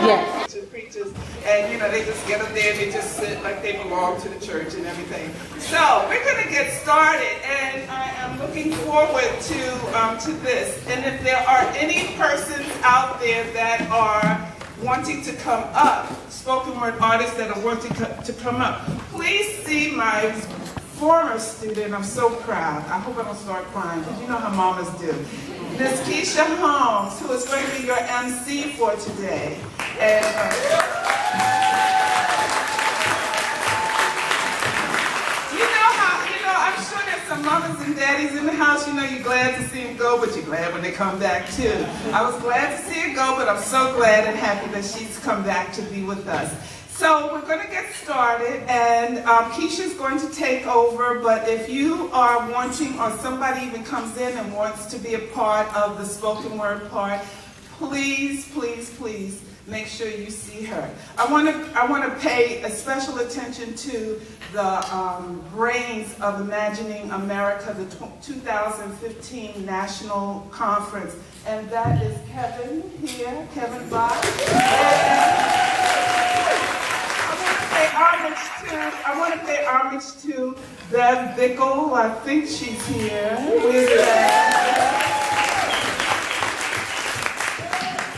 Yes. Preachers, and they just get up there and they just sit like they belong to the church and everything. So we're going to get started, and I am looking forward to this. And if there are any persons out there that are wanting to come up, spoken word artists that are wanting to come up, please see my former student. I'm so proud. I hope I don't start crying, because you know how mamas do. Miss Keisha Holmes, who is going to be your MC for today. And I'm sure there's some mamas and daddies in the house. You're glad to see them go, but you're glad when they come back too. I was glad to see her go, but I'm so glad and happy that she's come back to be with us. So we're going to get started, and Keisha's going to take over, but if you are wanting, or somebody even comes in and wants to be a part of the spoken word part, please, please, please make sure you see her. I want to pay a special attention to the brains of Imagining America, the 2015 National Conference, and that is Kevin here, Kevin Box. I want to pay homage to Bev Bickle. I think she's here. Where's Bev?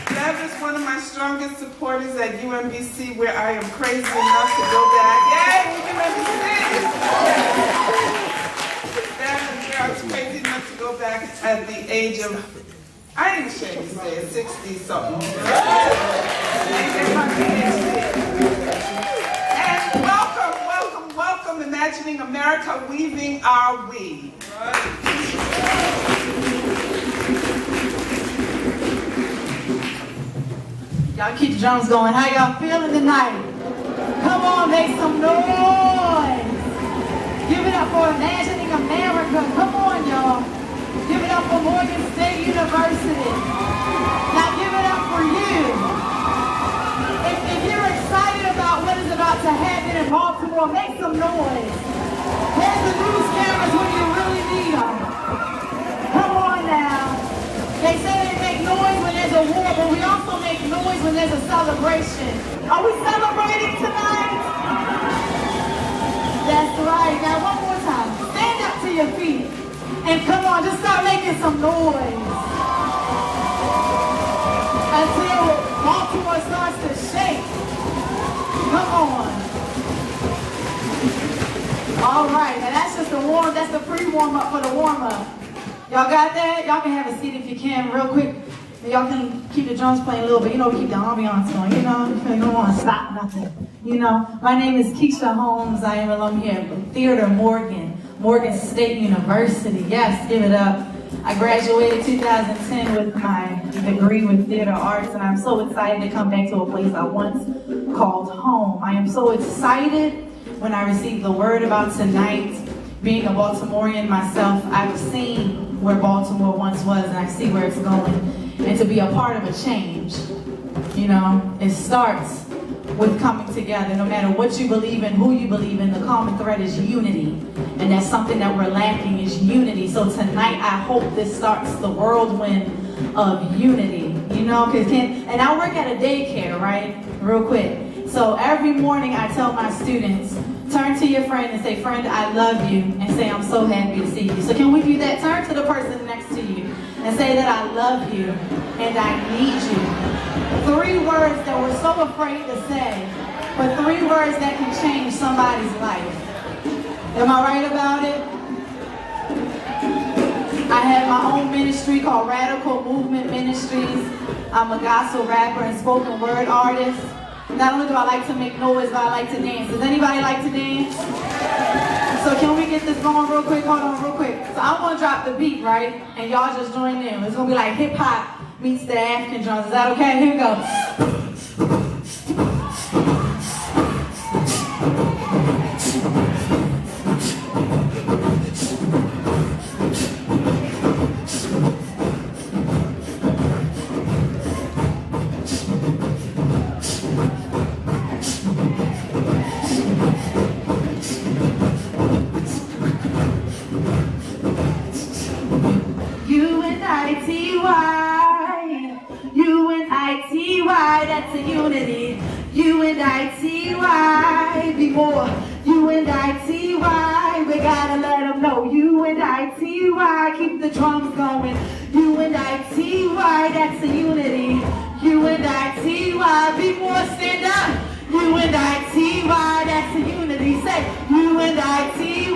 Bev is one of my strongest supporters at UMBC, where I am crazy enough to go back. Yay, UMBC! Bev is where I was crazy enough to go back at the age of, I ain't ashamed to say it, 60-something. Welcome, Imagining America, weaving our we. Y'all keep the drums going. How y'all feeling tonight? Come on, make some noise. Give it up for Imagining America. Come on, y'all. Give it up for Morgan State University. Now give it up for you. If you're excited about what is about to happen in Baltimore, make some noise. Where's the news cameras when you really need them? Come on now. They say they make noise when there's a war, but we also make noise when there's a celebration. Are we celebrating tonight? That's right. Now one more time. Stand up to your feet. And come on, just start making some noise. Until Baltimore starts to shake. Come on. All right, now that's just that's the pre-warm-up for the warm-up. Y'all got that? Y'all can have a seat if you can, real quick. Y'all can keep the drums playing a little bit. We keep the ambiance going, you don't want to stop nothing. My name is Keisha Holmes. I am alum here at Theater Morgan State University. Yes, give it up. I graduated 2010 with my degree with theater arts, and I'm so excited to come back to a place I once called home. I am so excited when I received the word about tonight. Being a Baltimorean myself, I've seen where Baltimore once was, and I see where it's going. And to be a part of a change, it starts with coming together. No matter what you believe in, who you believe in, the common thread is unity. And that's something that we're lacking, is unity. So tonight, I hope this starts the whirlwind of unity. And I work at a daycare, right? Real quick. So every morning I tell my students, turn to your friend and say, friend, I love you, and say, I'm so happy to see you. So can we do that? Turn to the person next to you and say that I love you and I need you. 3 words that we're so afraid to say, but 3 words that can change somebody's life. Am I right about it? I have my own ministry called Radical Movement Ministries. I'm a gospel rapper and spoken word artist. Not only do I like to make noise, but I like to dance. Does anybody like to dance? So can we get this going real quick? Hold on real quick. So I'm going to drop the beat, right? And y'all just join in. It's going to be like hip hop meets the African drums. Is that okay? Here we go. UNITY, UNITY. U-N-I-T-Y, that's a unity. U-N-I-T-Y, be more. U-N-I-T-Y, we gotta let them know. U-N-I-T-Y, keep the drums going. U-N-I-T-Y, that's a unity. U-N-I-T-Y, be more, stand up. U-N-I-T-Y, that's a unity. Say U-N-I-T-Y,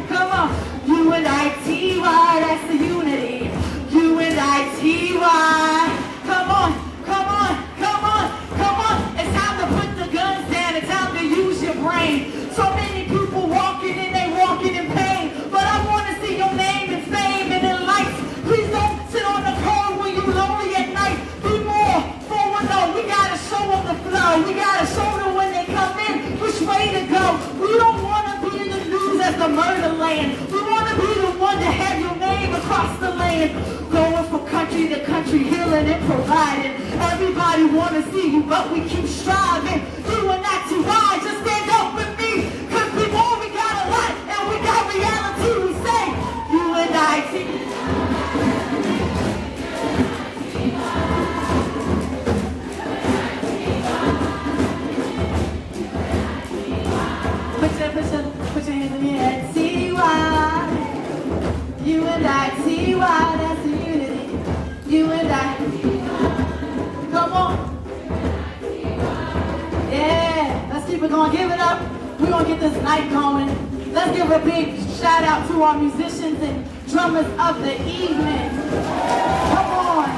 come on. U-N-I-T-Y, that's the unity. U-N-I-T-Y, come on, come on, come on, come on. It's time to put the guns down. It's time to use your brain. So many people walking and they walking in pain. But I want to see your name in fame and in lights. Please don't sit on the cold when you're lonely at night. Be more forward, no. We got to show them the flow. We got to show them when they come in which way to go. We don't want to be in the news as the murder land. We want to be the one to have your name across the land. Going from country to country, healing and providing. Everybody want to see you, but we keep striving. You are not too wide, just stand up with me. Cause before we got a lot and we got reality, we say U-N-I-T. Put your hands in your head. T-Y. U-N-I-T-Y, that's a unity. U-N-I-T-Y. Come on. Yeah, let's keep it going. Give it up. We're going to get this night going. Let's give a big shout out to our musicians and drummers of the evening. Come on.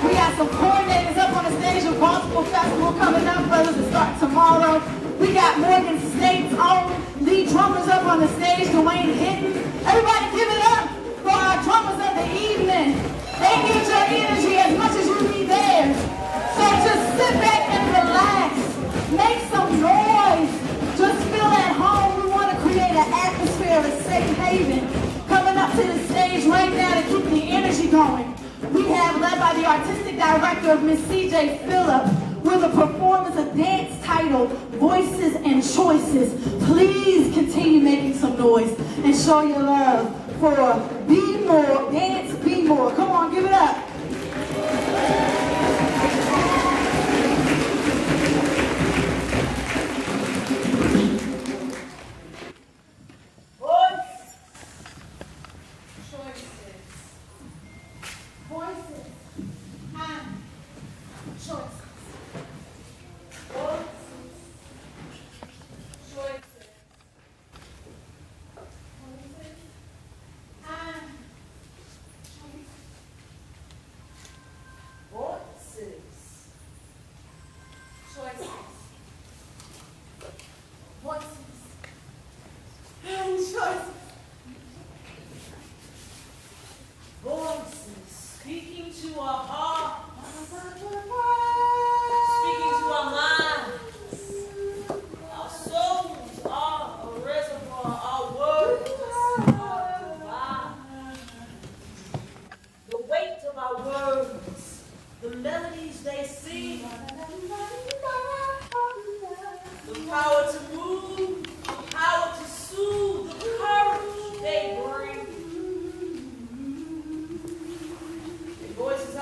We got some coordinators up on the stage of Gospel Festival coming up, brothers, to start tomorrow. We got Morgan State's own lead drummers up on the stage, Dwayne Hinton. Everybody give it up for our drummers of the evening. They need your energy as much as you need theirs. So just sit back and relax. Make some noise. Just feel at home. We want to create an atmosphere of a safe haven. Coming up to the stage right now to keep the energy going. We have, led by the artistic director of Miss C.J. Phillip, with a performance of dance titled Voices and Choices. Please continue making some noise and show your love for Be More, Dance Be More. Come on, give it up.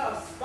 House.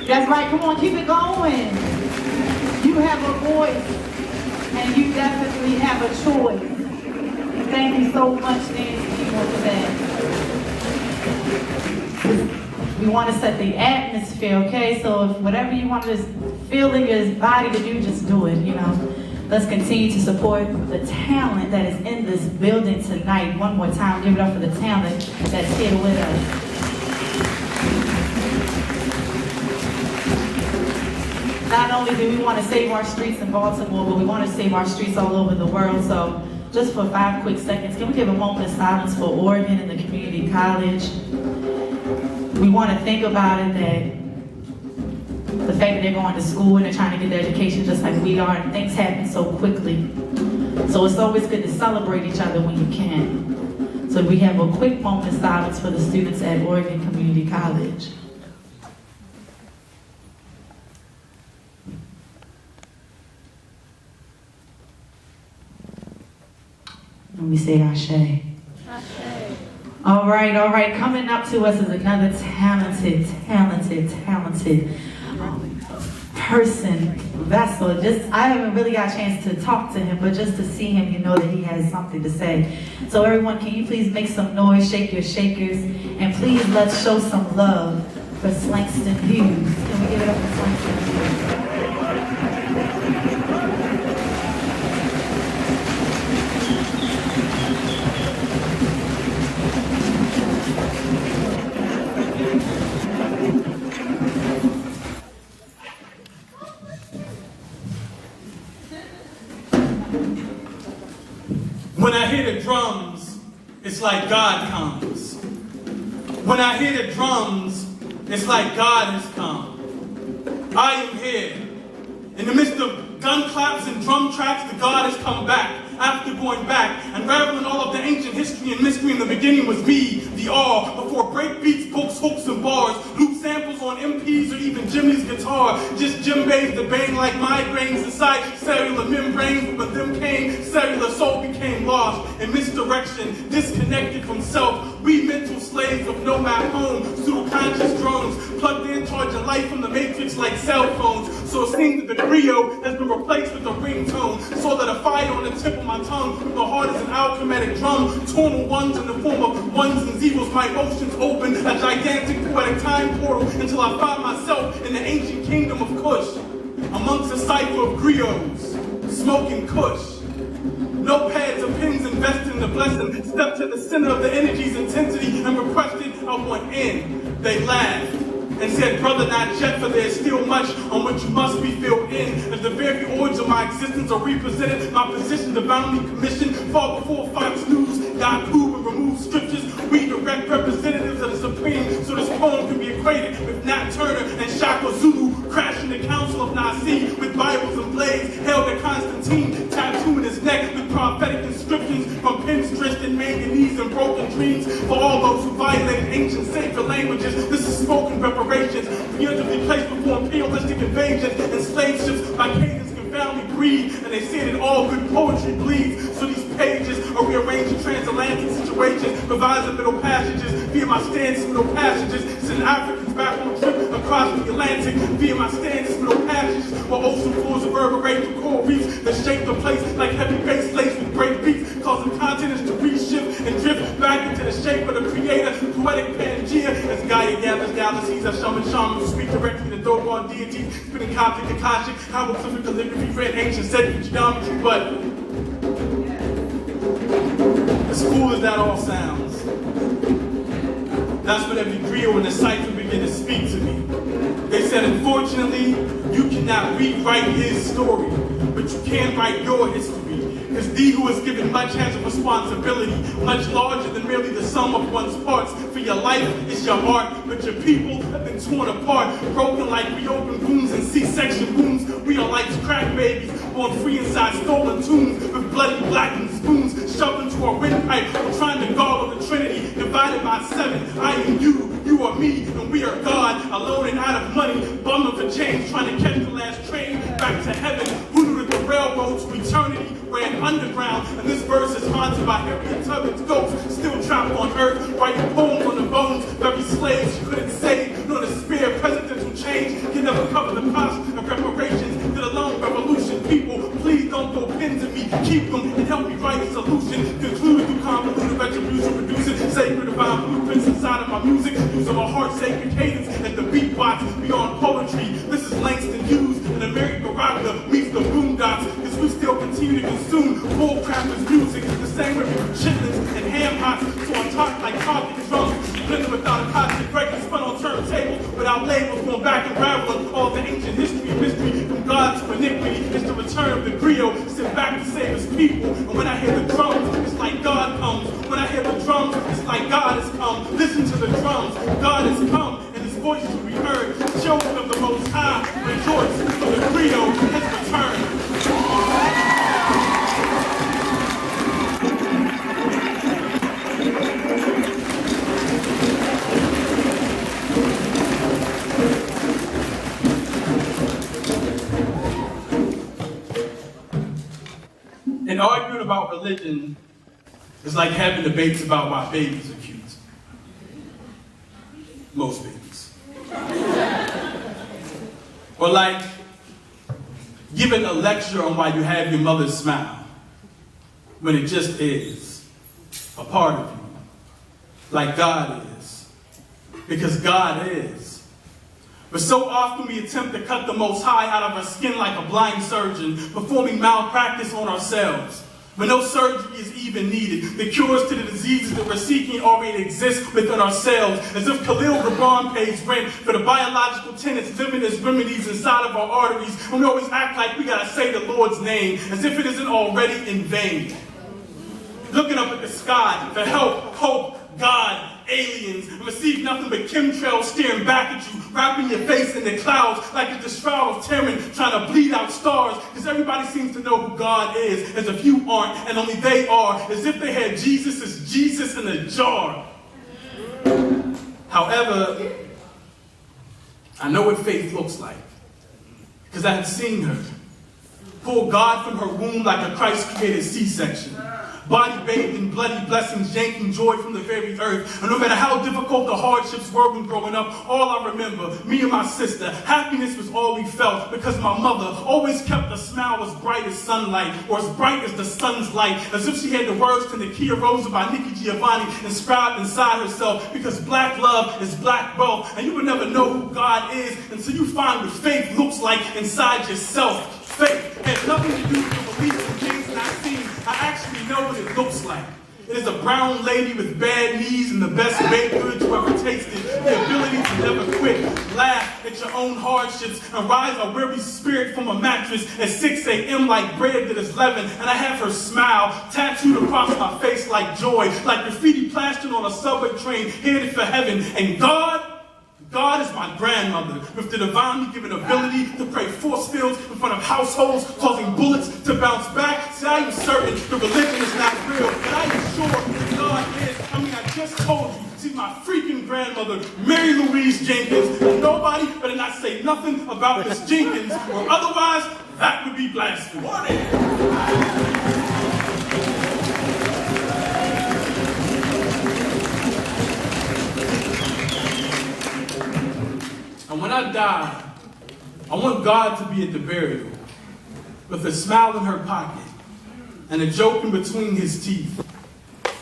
That's right, come on, keep it going. You have a voice, and you definitely have a choice. Thank you so much, Nancy, for that. We want to set the atmosphere, okay? So if whatever you want to feel in your body to do, just do it, you know. Let's continue to support the talent that is in this building tonight. One more time, give it up for the talent that's here with us. Not only do we want to save our streets in Baltimore, but we want to save our streets all over the world. So just for 5 quick seconds, can we give a moment of silence for Oregon and the community college? We want to think about it, that the fact that they're going to school and they're trying to get their education just like we are, and things happen so quickly. So it's always good to celebrate each other when you can. So we have a quick moment of silence for the students at Oregon Community College. And we say Ashe. Ashe. All right. Coming up to us is another talented person, vessel. I haven't really got a chance to talk to him, but just to see him, you know that he has something to say. So everyone, can you please make some noise, shake your shakers, and please let's show some love for Slangston Hughes. Can we give it up for Slangston Hughes? When I hear the drums, it's like God comes. When I hear the drums, it's like God has come. I am here. In the midst of gun claps and drum tracks, the God has come back. After going back and reveling all of the ancient history and mystery, in the beginning was me, the all, before break beats, books, hooks, and bars, loop samples on MPs or even Jimmy's guitar, just djembes that bang like migraines inside cellular membranes. But them came, cellular soul became lost in misdirection, disconnected from self. We mental slaves of nomad home, pseudo-conscious drones, plugged in, charging life from the matrix like cell phones. So it seems that the griot has been replaced with a ringtone, so that a fire on the tip of my tongue, my heart is an alchematic drum, tonal ones in the form of ones and zeros. My emotions open a gigantic poetic time portal until I find myself in the ancient kingdom of Kush, amongst a cipher of griots, smoking Kush. Notepads and pens invested in the blessing, step to the center of the energy's intensity and requested I want in. They laughed and said, brother, not yet, for there's still much on which you must be filled in. As the very origins of my existence are represented, my position divinely commissioned, far before Fox News, Yahoo, and remove scriptures, we direct representatives of the Supreme, so this poem can be equated with Nat Turner and Shaka Zulu, crashing the Council of Nicaea with Bibles and blades, held to Constantine, tattooing his neck with prophetic inscriptions from pens drenched in manganese and broken dreams. For all those who violated ancient sacred languages, this is spoken reparations, preemptively placed before imperialistic invasions and slave ships by cadence confoundly breed, and they say that all good poetry bleeds. So these pages are rearranging transatlantic situations, revising middle passages via my stances, middle passages, sending Africans back on a trip across the Atlantic via my stances, middle passages, while ocean floors reverberate through coral reefs that shape the place like heavy bass laced with great beats, causing continents to reshift and drift back into the shape of the creator, poetic Pangea, as Gaia gathers galaxies, as shaman who speak directly to Dogon deities, spinning Coptic Akashic, hieroglyphic calligraphy, read ancient sacred geometry. But as cool as that all sounds, that's when every griot in the cipher began to speak to me. They said, unfortunately, you cannot rewrite his story, but you can write your history. Because thee who is given much has a responsibility, much larger than merely the sum of one's parts. For your life is your art, but your people have been torn apart, broken like reopened wounds and C-section wounds. We are like crack babies, born free inside stolen tombs, with bloody blackened spoons shoved into our windpipe. We're trying to guard on the Trinity, divided divided by 7. I am you, you are me, and we are God, alone and out of money, bumming for change, trying to catch the last train back to heaven. Who knew that the railroads to eternity ran underground? And this verse is haunted by Harriet Tubman's ghost, still trapped on earth, writing poems on the bones of every slave she couldn't save, nor the spare presidential change can never cover the cost of reparations to the long revolution. People, please don't throw pins at me, keep them and help me write a solution. Concluded through convoluted retribution, producing sacred divine blueprints inside of my music, using my heart sacred cadence and the beatbox beyond poetry. This is Langston Hughes and America meets the Boondocks, because we still continue to consume bullcrappers music the same way we do chitlins and ham hocks. So I'm talking like talking drums, blending without a cosmic record, spun on turntables without labels, going back and rattling all the ancient history and mystery from God to iniquity. It's the return of the griot, sit back to save his people. And when I hear the drums, it's like God comes. When I hear the drums, it's like God has come. Listen to the drums, God has come, and his voice will be heard. Children of the Most High, rejoice, for the griot has returned. And arguing about religion is like having debates about why babies are cute. Most babies. Or like giving a lecture on why you have your mother's smile when it just is a part of you. Like God is. Because God is. But so often we attempt to cut the Most High out of our skin like a blind surgeon, performing malpractice on ourselves. When no surgery is even needed, the cures to the diseases that we're seeking already exist within ourselves, as if Khalil Gibran pays rent for the biological tenants living as remedies inside of our arteries, and we always act like we gotta say the Lord's name, as if it isn't already in vain. Looking up at the sky for help, hope, God, aliens, and receive nothing but chemtrails staring back at you, wrapping your face in the clouds like it's the shroud of Terran trying to bleed out stars, because everybody seems to know who God is, as if you aren't, and only they are, as if they had Jesus as Jesus in a jar. However, I know what faith looks like, because I had seen her pull God from her womb like a Christ-created C-section. Body bathed in bloody blessings, yanking joy from the very earth. And no matter how difficult the hardships were when growing up, all I remember, me and my sister, happiness was all we felt, because my mother always kept a smile as bright as sunlight, or as bright as the sun's light, as if she had the words to Nakia Rosa by Nikki Giovanni inscribed inside herself, because black love is black wealth, and you will never know who God is until you find what faith looks like inside yourself. Faith has nothing to do with the beliefs and things that I've seen. I actually know what it looks like. It is a brown lady with bad knees and the best baked goods you ever tasted. The ability to never quit, laugh at your own hardships, and rise a weary spirit from a mattress at 6 a.m. like bread that is leavened. And I have her smile tattooed across my face like joy, like graffiti plastered on a subway train headed for heaven. And God is my grandmother, with the divinely given ability to pray force fields in front of households, causing bullets to bounce back. See, I am certain the religion is not real, but I am sure that God is. I just told you, she's my freaking grandmother, Mary Louise Jenkins, and nobody better not say nothing about Miss Jenkins, or otherwise, that would be blasphemy. And when I die, I want God to be at the burial with a smile in her pocket and a joke in between his teeth,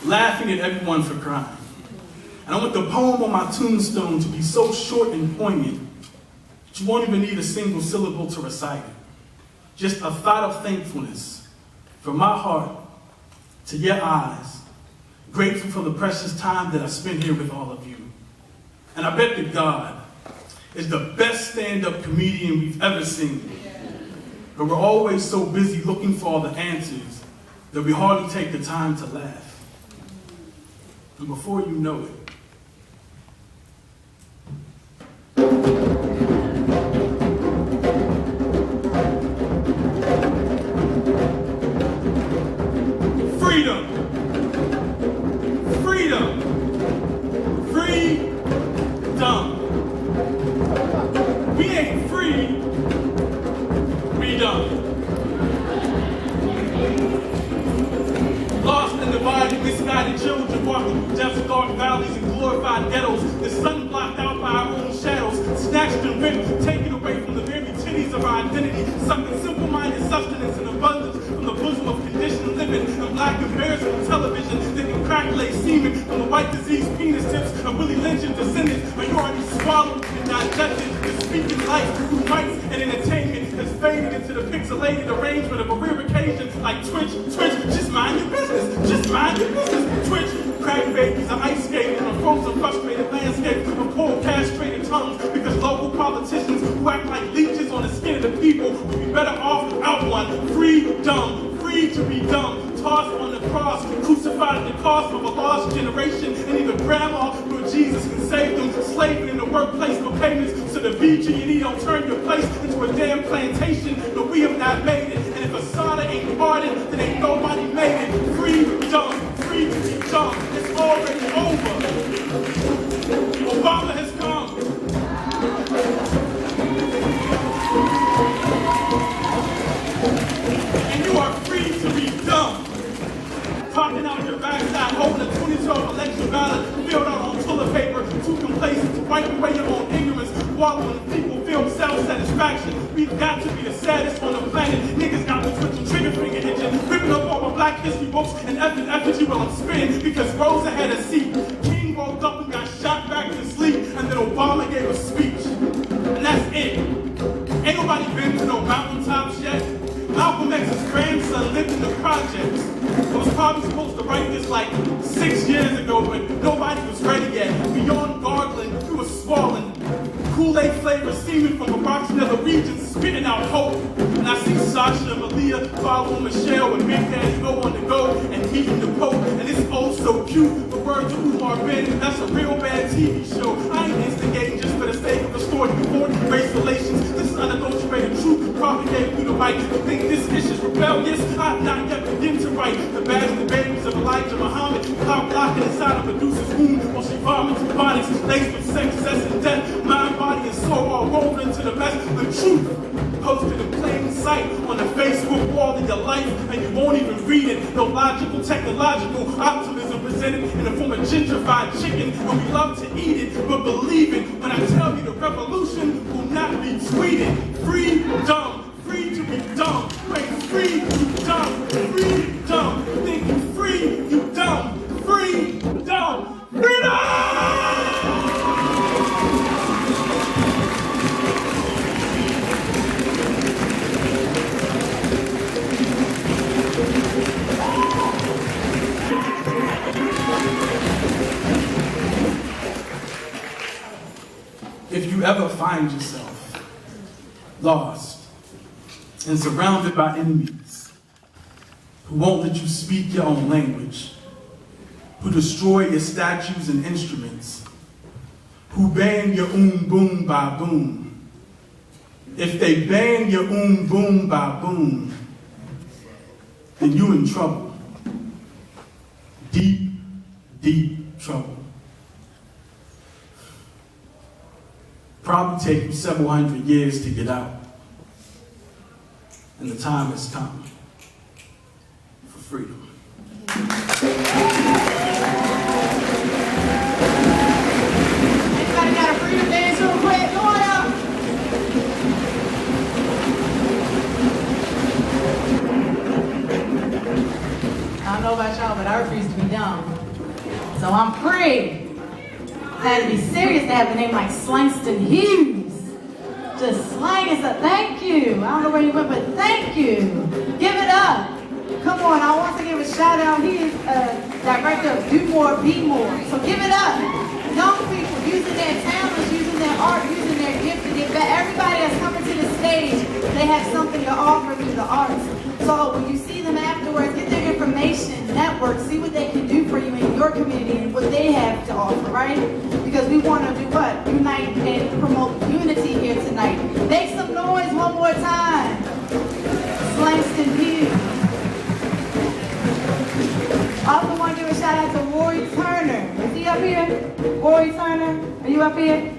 laughing at everyone for crying. And I want the poem on my tombstone to be so short and poignant that you won't even need a single syllable to recite it. Just a thought of thankfulness from my heart to your eyes, grateful for the precious time that I spent here with all of you. And I bet that God is the best stand-up comedian we've ever seen. But we're always so busy looking for all the answers that we hardly take the time to laugh. And before you know it, freedom! Freedom! valleys and glorified ghettos. The sun blocked out by our own shadows, snatched and ripped, taken away from the very titties of our identity, sucking simple-minded sustenance and abundance from the bosom of conditioned living and black embarrassment on television that can crackulate semen from the white disease penis tips of Willie Lynch and descendants. Are you already swallowed and digested the speaking life through mics and entertainment has faded into the pixelated arrangement of a rare occasion like Twitch, just mind your business, just mind your business. Twitch, crack babies are ice skating on a frozen, frustrated landscape of cold, castrated tongues because local politicians who act like leeches on the skin of the people would be better off without one. Freedom, free to be dumb. Tossed on the cross, crucified at the cost of a lost generation, and either grandma or Jesus can save them. Slaving in the workplace for payments, so the BG&E don't turn your place into a damn plantation. But we have not made it, and if Asada ain't pardoned, then ain't nobody made it. Freedom, free to be dumb. It's already over. Obama has come. And you are free to be dumb. Popping out your backside, holding a 2012 election ballot filled out on toilet paper, too complacent to wipe away your own ignorance, wallowing in people feel self-satisfaction. We've got to be the saddest on the planet. Niggas got me twitching, trigger finger itching, ripping up all my black history books and effing effigy while I'm spinning because Rosa had a seat. King woke up and got shot back to sleep, and then Obama gave a speech. And that's it. Ain't nobody been to no mountaintops yet. Malcolm X's grandson lived in the projects. I was probably supposed to write this like 6 years ago, but nobody was ready yet. Beyond gargling, we were swollen. Kool-Aid flavored semen from a Rockefeller region spitting out hope. And I see Sasha and Malia following Michelle and Big Daddy go on the go and meeting the Pope. And it's oh so cute. The words of Umar Ben, that's a real bad TV show. I ain't instigating just for the sake of the story before race relations. This is unadulterated truth propagated through the mic. You think this ish is rebellious? I've not yet begun to write. The bastard babies of Elijah Muhammad, cloud blocking inside of Medusa's womb while she vomits bodies laced with sex, and death. Mind, body, and soul all rolled into the mess. The truth posted in plain sight on the Facebook wall of your life, and you won't even read it. No logical, technological optimism presented in the form of gentrified chicken, and we love to eat it, but believe it when I tell you the revolution will not be tweeted. Freedom, free to be dumb. Wait, free, you dumb, free, dumb. Think you free, you dumb, free, dumb, freedom! If you ever find yourself lost and surrounded by enemies who won't let you speak your own language, who destroy your statues and instruments, who ban your boom by boom, if they ban your boom by boom, then you in trouble. Deep, deep trouble. Probably take you several hundred years to get out. And the time has come for freedom. Anybody got a freedom dance real quick? Come on up. I don't know about y'all, but I refuse to be dumb. So I'm free. I had to be serious to have a name like Slangston Hughes. Just slanging stuff. Thank you. I don't know where you went, but thank you. Give it up. Come on, I want to give a shout out. He is director of Do More, Be More. So give it up. Young people using their talents, using their art, using their gift to get back. Everybody that's coming to the stage, they have something to offer through the arts. So when you see them afterwards, get their information, network, see what they can do for you in your community and what they have to offer, right? Because we want to do what? Unite and promote unity here tonight. Make some noise one more time. Slangston Hughes. I also want to give a shout out to Roy Turner. Is he up here? Roy Turner, are you up here?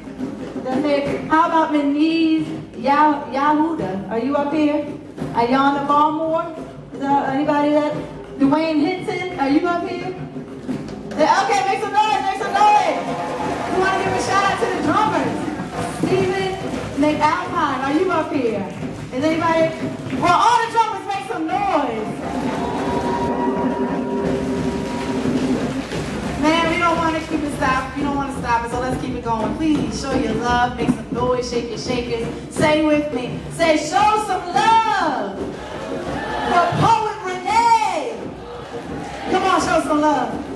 That's it. How about Maniz Yahuda? Are you up here? Ayana Balmore? Is there anybody that? Dwayne Hinton, are you up here? Okay, make some noise, make some noise. Hey, Alpine, are you up here? Is anybody? Well, all the drummers make some noise. Man, we don't want to keep it stopped. We don't want to stop it, so let's keep it going. Please show your love, make some noise, shake your shakers. Say with me. Say, show some love for Poet Renee. Come on, show some love.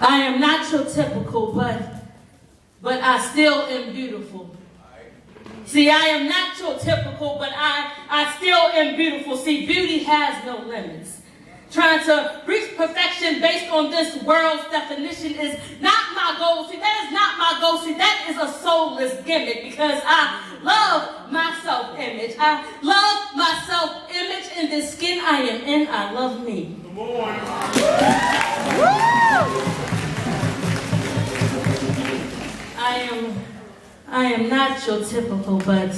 I am not your typical, but I still am beautiful. See, I am not your typical, but I still am beautiful. See, beauty has no limits. Trying to reach perfection based on this world's definition is not my goal. See, that is not my goal. See, that is a soulless gimmick because I love my self-image. I love my self-image in this skin I am in. I love me. Come on. I am not your typical, but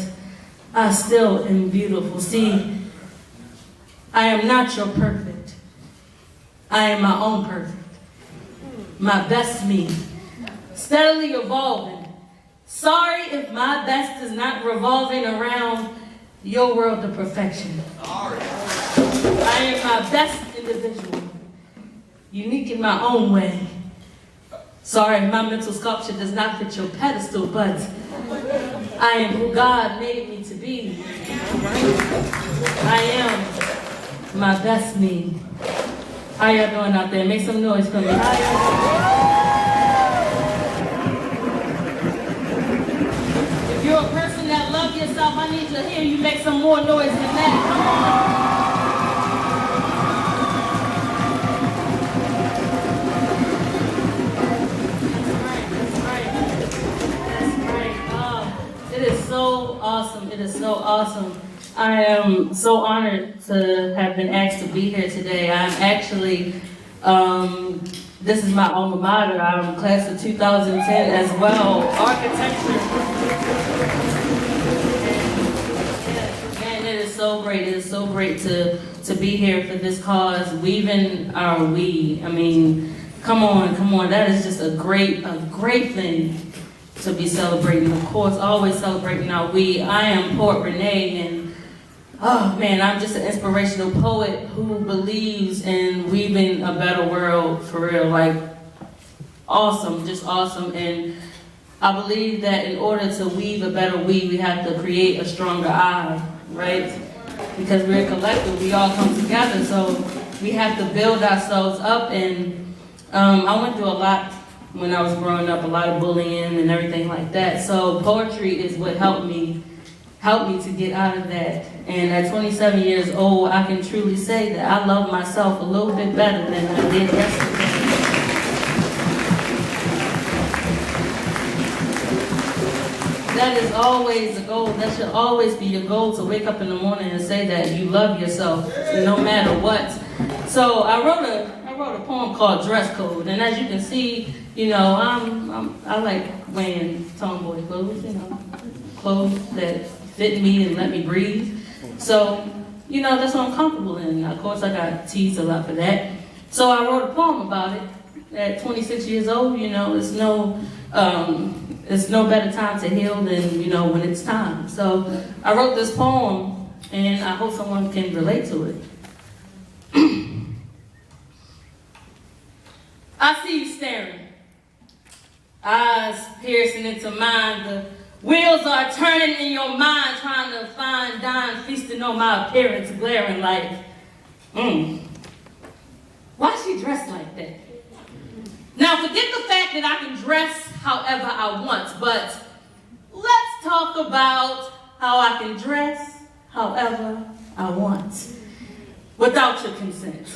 I still am beautiful. See, I am not your perfect. I am my own perfect. My best me. Steadily evolving. Sorry if my best is not revolving around your world of perfection. I am my best individual. Unique in my own way. Sorry, my mental sculpture does not fit your pedestal, but I am who God made me to be. I am my best me. How y'all doing out there? Make some noise for me. If you're a person that loves yourself, I need to hear you make some more noise than that. Come on. It is so awesome. It is so awesome. I am so honored to have been asked to be here today. I'm actually, this is my alma mater. I'm class of 2010 as well, architecture. And it is so great. It is so great to be here for this cause, weaving our we. I mean, come on. That is just a great thing to be celebrating. Of course, always celebrating our we. I am Poet Renee, and oh man, I'm just an inspirational poet who believes in weaving a better world for real. Like, awesome, just awesome. And I believe that in order to weave a better we have to create a stronger I, right? Because we're a collective, we all come together, so we have to build ourselves up. And I went through a lot when I was growing up, a lot of bullying and everything like that. So poetry is what helped me to get out of that. And at 27 years old, I can truly say that I love myself a little bit better than I did yesterday. That is always the goal. That should always be your goal, to wake up in the morning and say that you love yourself no matter what. So I wrote a poem called Dress Code, and as you can see, you know, I like wearing tomboy clothes, you know, clothes that fit me and let me breathe. So, you know, that's what I'm comfortable in. Of course, I got teased a lot for that. So I wrote a poem about it. At 26 years old, you know, it's no better time to heal than, you know, when it's time. So I wrote this poem, and I hope someone can relate to it. I see you staring, eyes piercing into mine. The wheels are turning in your mind, trying to find dime, feasting on my appearance, glaring like, why she dressed like that? Now forget the fact that I can dress however I want, but let's talk about how I can dress however I want, without your consent.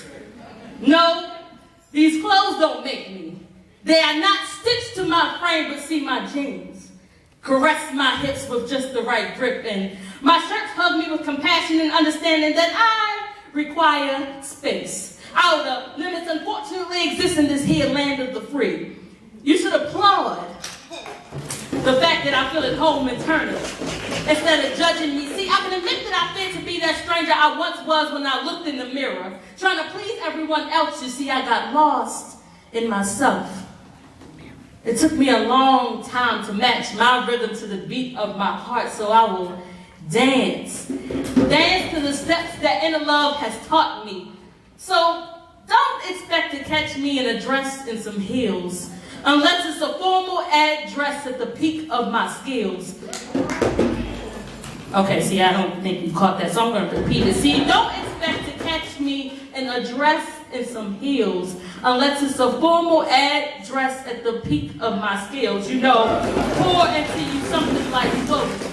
No. These clothes don't make me. They are not stitched to my frame, but see my jeans caress my hips with just the right grip, and my shirts hug me with compassion and understanding that I require space. Outer limits unfortunately exist in this here land of the free. You should applaud the fact that I feel at home internally, instead of judging me. See, I can admit that I fear to be that stranger I once was when I looked in the mirror, trying to please everyone else. You see, I got lost in myself. It took me a long time to match my rhythm to the beat of my heart, so I will dance. Dance to the steps that inner love has taught me. So don't expect to catch me in a dress and some heels, unless it's a formal address at the peak of my skills. Okay, see, I don't think you caught that, so I'm going to repeat it. See, don't expect to catch me in a dress and some heels, unless it's a formal address at the peak of my skills. You know, pour into you something like poetry.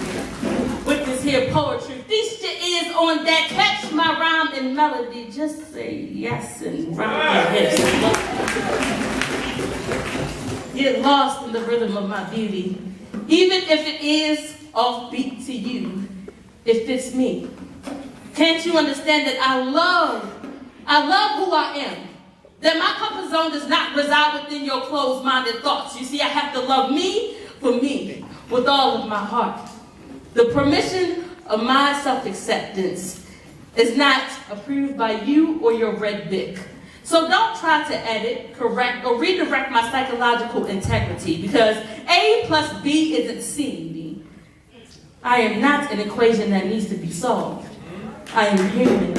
With this here poetry, feast your ears on that, catch my rhyme and melody. Just say yes and rock your hips. Get lost in the rhythm of my beauty. Even if it is offbeat to you, it fits me. Can't you understand that I love who I am? That my comfort zone does not reside within your closed-minded thoughts. You see, I have to love me for me with all of my heart. The permission of my self-acceptance is not approved by you or your red book. So don't try to edit, correct, or redirect my psychological integrity, because A plus B isn't C, B. I am not an equation that needs to be solved. I am human.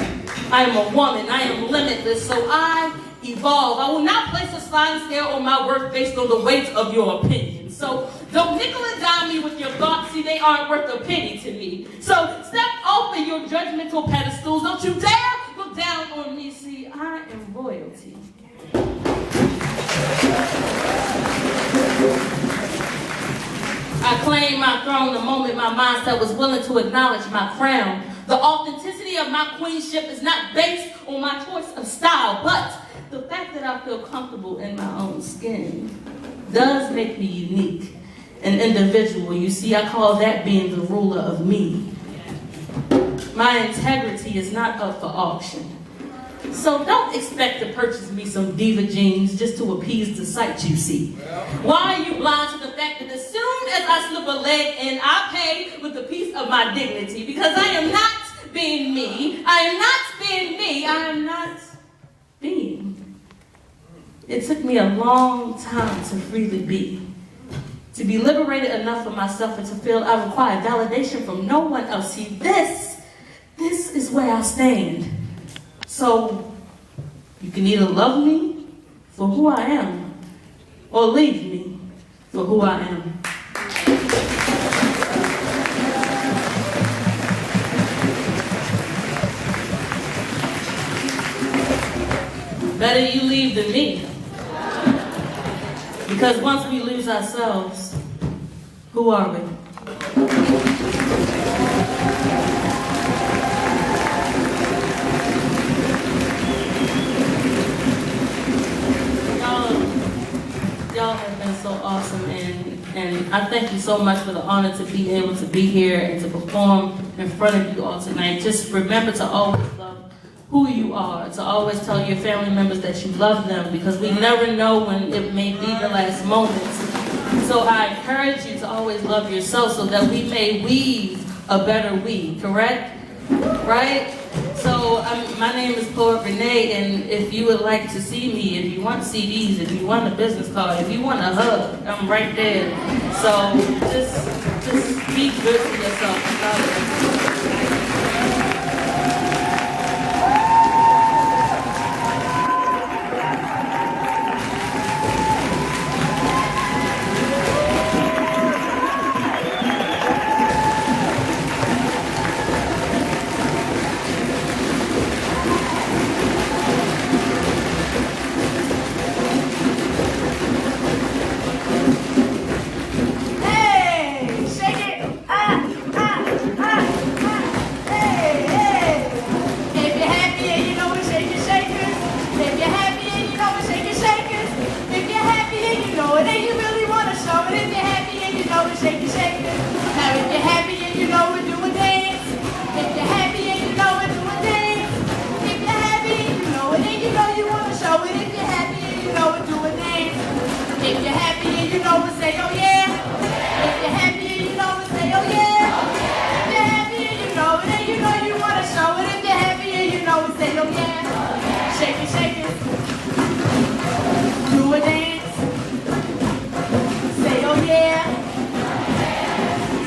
I am a woman. I am limitless, so I evolve. I will not place a sliding scale on my worth based on the weight of your opinion. So don't nickel and dime me with your thoughts. See, they aren't worth a penny to me. So step off of your judgmental pedestals. Don't you dare look down on me. See, I am royalty. I claim my throne the moment my mindset was willing to acknowledge my crown. The authenticity of my queenship is not based on my choice of style, but the fact that I feel comfortable in my own skin does make me unique, an individual. You see, I call that being the ruler of me. My integrity is not up for auction. So don't expect to purchase me some diva jeans just to appease the sight you see. Why are you blind to the fact that as soon as I slip a leg in, I pay with a piece of my dignity? Because I am not being me. I am not being me. I am not being. It took me a long time to freely be. To be liberated enough of myself and to feel I require validation from no one else. See, this is where I stand. So, you can either love me for who I am, or leave me for who I am. Better you leave than me. Because once we lose ourselves, who are we? Y'all have been so awesome, and I thank you so much for the honor to be able to be here and to perform in front of you all tonight. Just remember to always love who you are, to always tell your family members that you love them, because we never know when it may be the last moments. So I encourage you to always love yourself so that we may weave a better we, correct? Right? So my name is Poet Renee, and if you would like to see me, if you want CDs, if you want a business card, if you want a hug, I'm right there. So just be good to yourself. dance. Do a dance. Say oh yeah.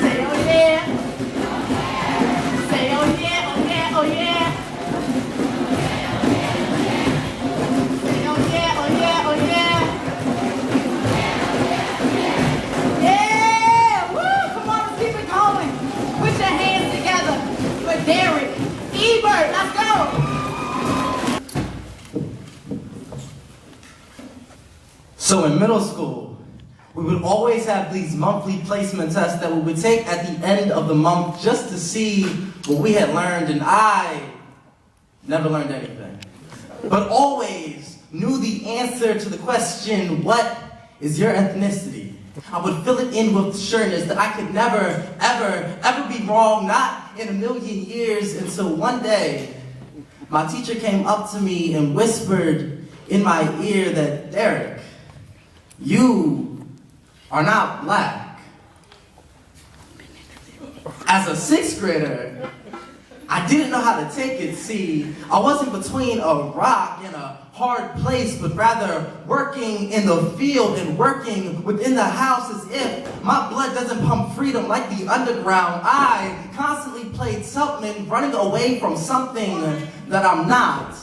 Say oh yeah. Say oh yeah, oh yeah, oh yeah. Say oh yeah, oh yeah, oh yeah. Yeah! Woo! Come on, let's keep it going. Put your hands together for Derek Ebert. Let's go! So in middle school, we would always have these monthly placement tests that we would take at the end of the month just to see what we had learned, and I never learned anything. But always knew the answer to the question, what is your ethnicity? I would fill it in with sureness that I could never, ever be wrong, not in a million years, until one day, my teacher came up to me and whispered in my ear that, Derek, you are not black. As a sixth grader, I didn't know how to take it. See, I wasn't between a rock and a hard place, but rather working in the field and working within the house as if my blood doesn't pump freedom like the underground. I constantly played Tubman, running away from something that I'm not.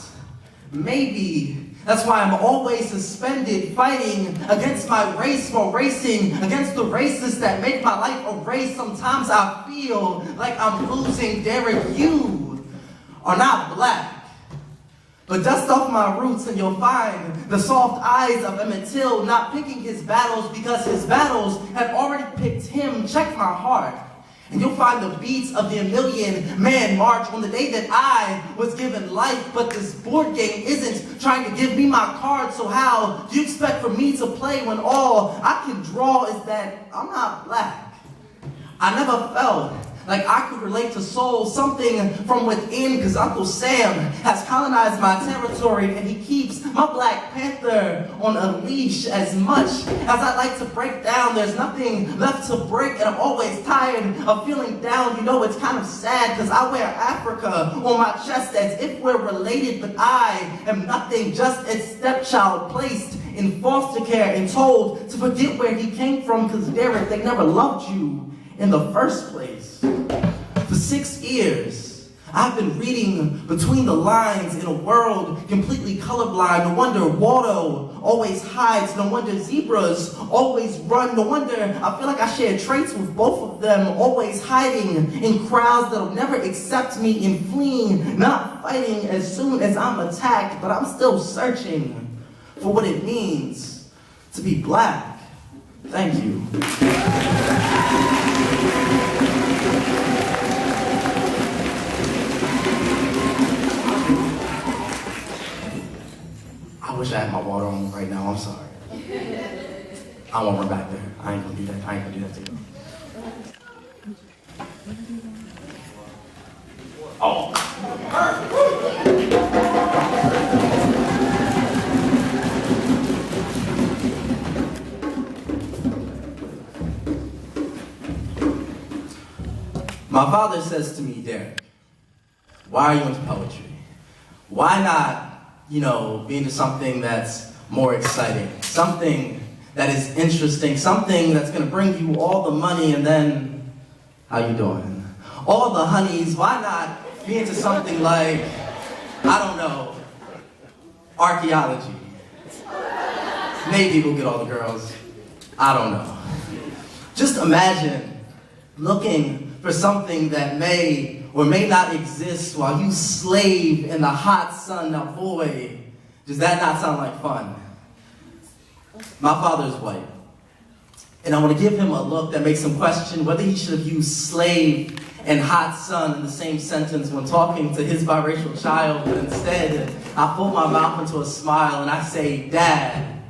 Maybe that's why I'm always suspended, fighting against my race while racing against the racists that make my life a race. Sometimes I feel like I'm losing. Derek, you are not black. But dust off my roots and you'll find the soft eyes of Emmett Till, not picking his battles because his battles have already picked him. Check my heart. And you'll find the beats of the A-Million-Man March on the day that I was given life. But this board game isn't trying to give me my card, so how do you expect for me to play when all I can draw is that I'm not black? I never felt like I could relate to soul, something from within, because Uncle Sam has colonized my territory and he keeps my Black Panther on a leash. As much as I like to break down, there's nothing left to break, and I'm always tired of feeling down. You know, it's kind of sad because I wear Africa on my chest as if we're related, but I am nothing, just a stepchild placed in foster care and told to forget where he came from, because Derek, they never loved you in the first place. For 6 years, I've been reading between the lines in a world completely colorblind. No wonder Waldo always hides. No wonder zebras always run. No wonder I feel like I share traits with both of them, always hiding in crowds that'll never accept me, and fleeing, not fighting as soon as I'm attacked. But I'm still searching for what it means to be black. Thank you. I wish I had my water on right now, I'm sorry. I won't run back there. I ain't gonna do that. I ain't gonna do that to you. Oh. My father says to me, Derek, why are you into poetry? Why not, be into something that's more exciting, something that is interesting, something that's gonna bring you all the money, and then, how you doing? All the honeys. Why not be into something like, I don't know, archaeology? Maybe we'll get all the girls. I don't know. Just imagine looking for something that may or may not exist while you slave in the hot sun. Now boy, does that not sound like fun? My father's white, and I want to give him a look that makes him question whether he should have used slave and hot sun in the same sentence when talking to his biracial child, but instead I fold my mouth into a smile and I say, Dad,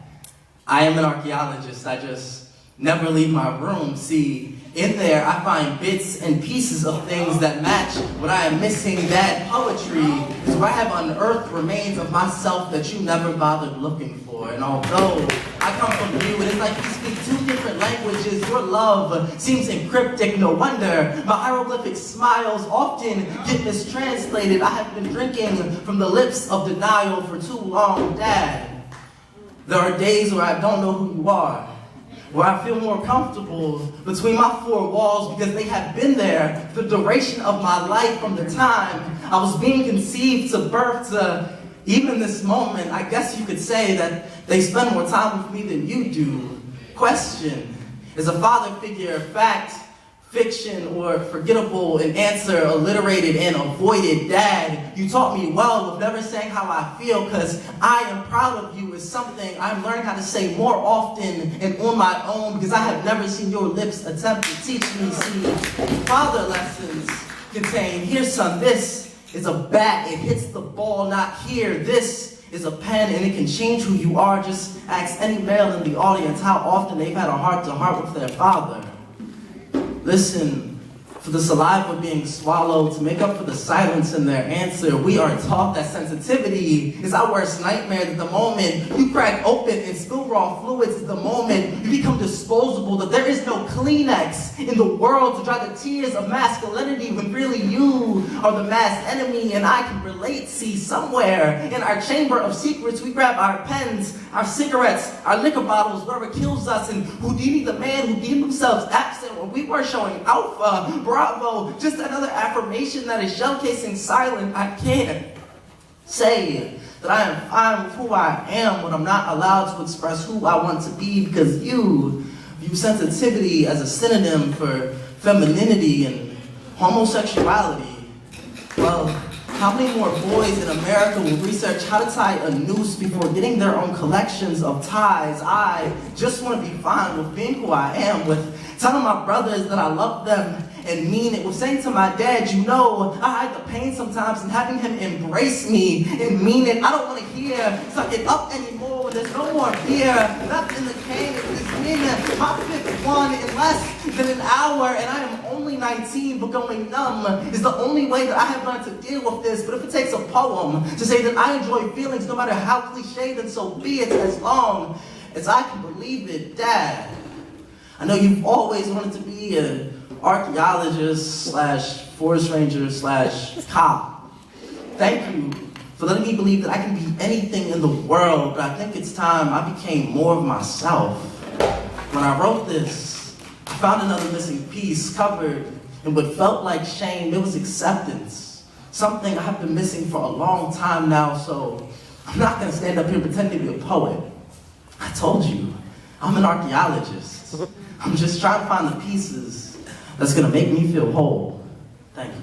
I am an archaeologist. I just never leave my room. See, in there, I find bits and pieces of things that match what I am missing. That poetry is where I have unearthed remains of myself that you never bothered looking for. And although I come from you, it is like you speak 2 different languages. Your love seems encryptic, no wonder. My hieroglyphic smiles often get mistranslated. I have been drinking from the lips of denial for too long, Dad. There are days where I don't know who you are, where I feel more comfortable between my 4 walls because they have been there the duration of my life from the time I was being conceived to birth to even this moment. I guess you could say that they spend more time with me than you do. Question, is a father figure fact, fiction, or forgettable? An answer alliterated and avoided. Dad, you taught me well with never saying how I feel, because I am proud of you is something I'm learning how to say more often and on my own, because I have never seen your lips attempt to teach me. See, father lessons contain, here son, this is a bat, it hits the ball, not here. This is a pen and it can change who you are. Just ask any male in the audience how often they've had a heart-to-heart with their father. Listen for the saliva being swallowed to make up for the silence in their answer. We are taught that sensitivity is our worst nightmare. That the moment you crack open and spill raw fluids is the moment you become disposable. That there is no Kleenex in the world to dry the tears of masculinity when really you are the masked enemy. And I can relate, see, somewhere in our chamber of secrets we grab our pens, our cigarettes, our liquor bottles, wherever it kills us. And Houdini, the man who deemed themselves absent when we were showing alpha, bravo, just another affirmation that is shell casing silent. I can't say that I am fine with who I am when I'm not allowed to express who I want to be, because you view sensitivity as a synonym for femininity and homosexuality. Well, how many more boys in America will research how to tie a noose before getting their own collections of ties? I just want to be fine with being who I am, with telling my brothers that I love them and mean it, with saying to my dad, you know, I hide the pain sometimes, and having him embrace me and mean it. I don't want to hear suck it up anymore when there's no more beer left in the can. It's meaning my 5th one in less than an hour, and I am only 19, but going numb is the only way that I have learned to deal with this. But if it takes a poem to say that I enjoy feelings no matter how cliche, then so be it, as long as I can believe it. Dad, I know you've always wanted to be an archaeologist / forest ranger / cop. Thank you for letting me believe that I can be anything in the world, but I think it's time I became more of myself. When I wrote this, I found another missing piece covered in what felt like shame. It was acceptance, something I have been missing for a long time now, so I'm not gonna stand up here pretending to be a poet. I told you, I'm an archaeologist. I'm just trying to find the pieces that's gonna make me feel whole. Thank you.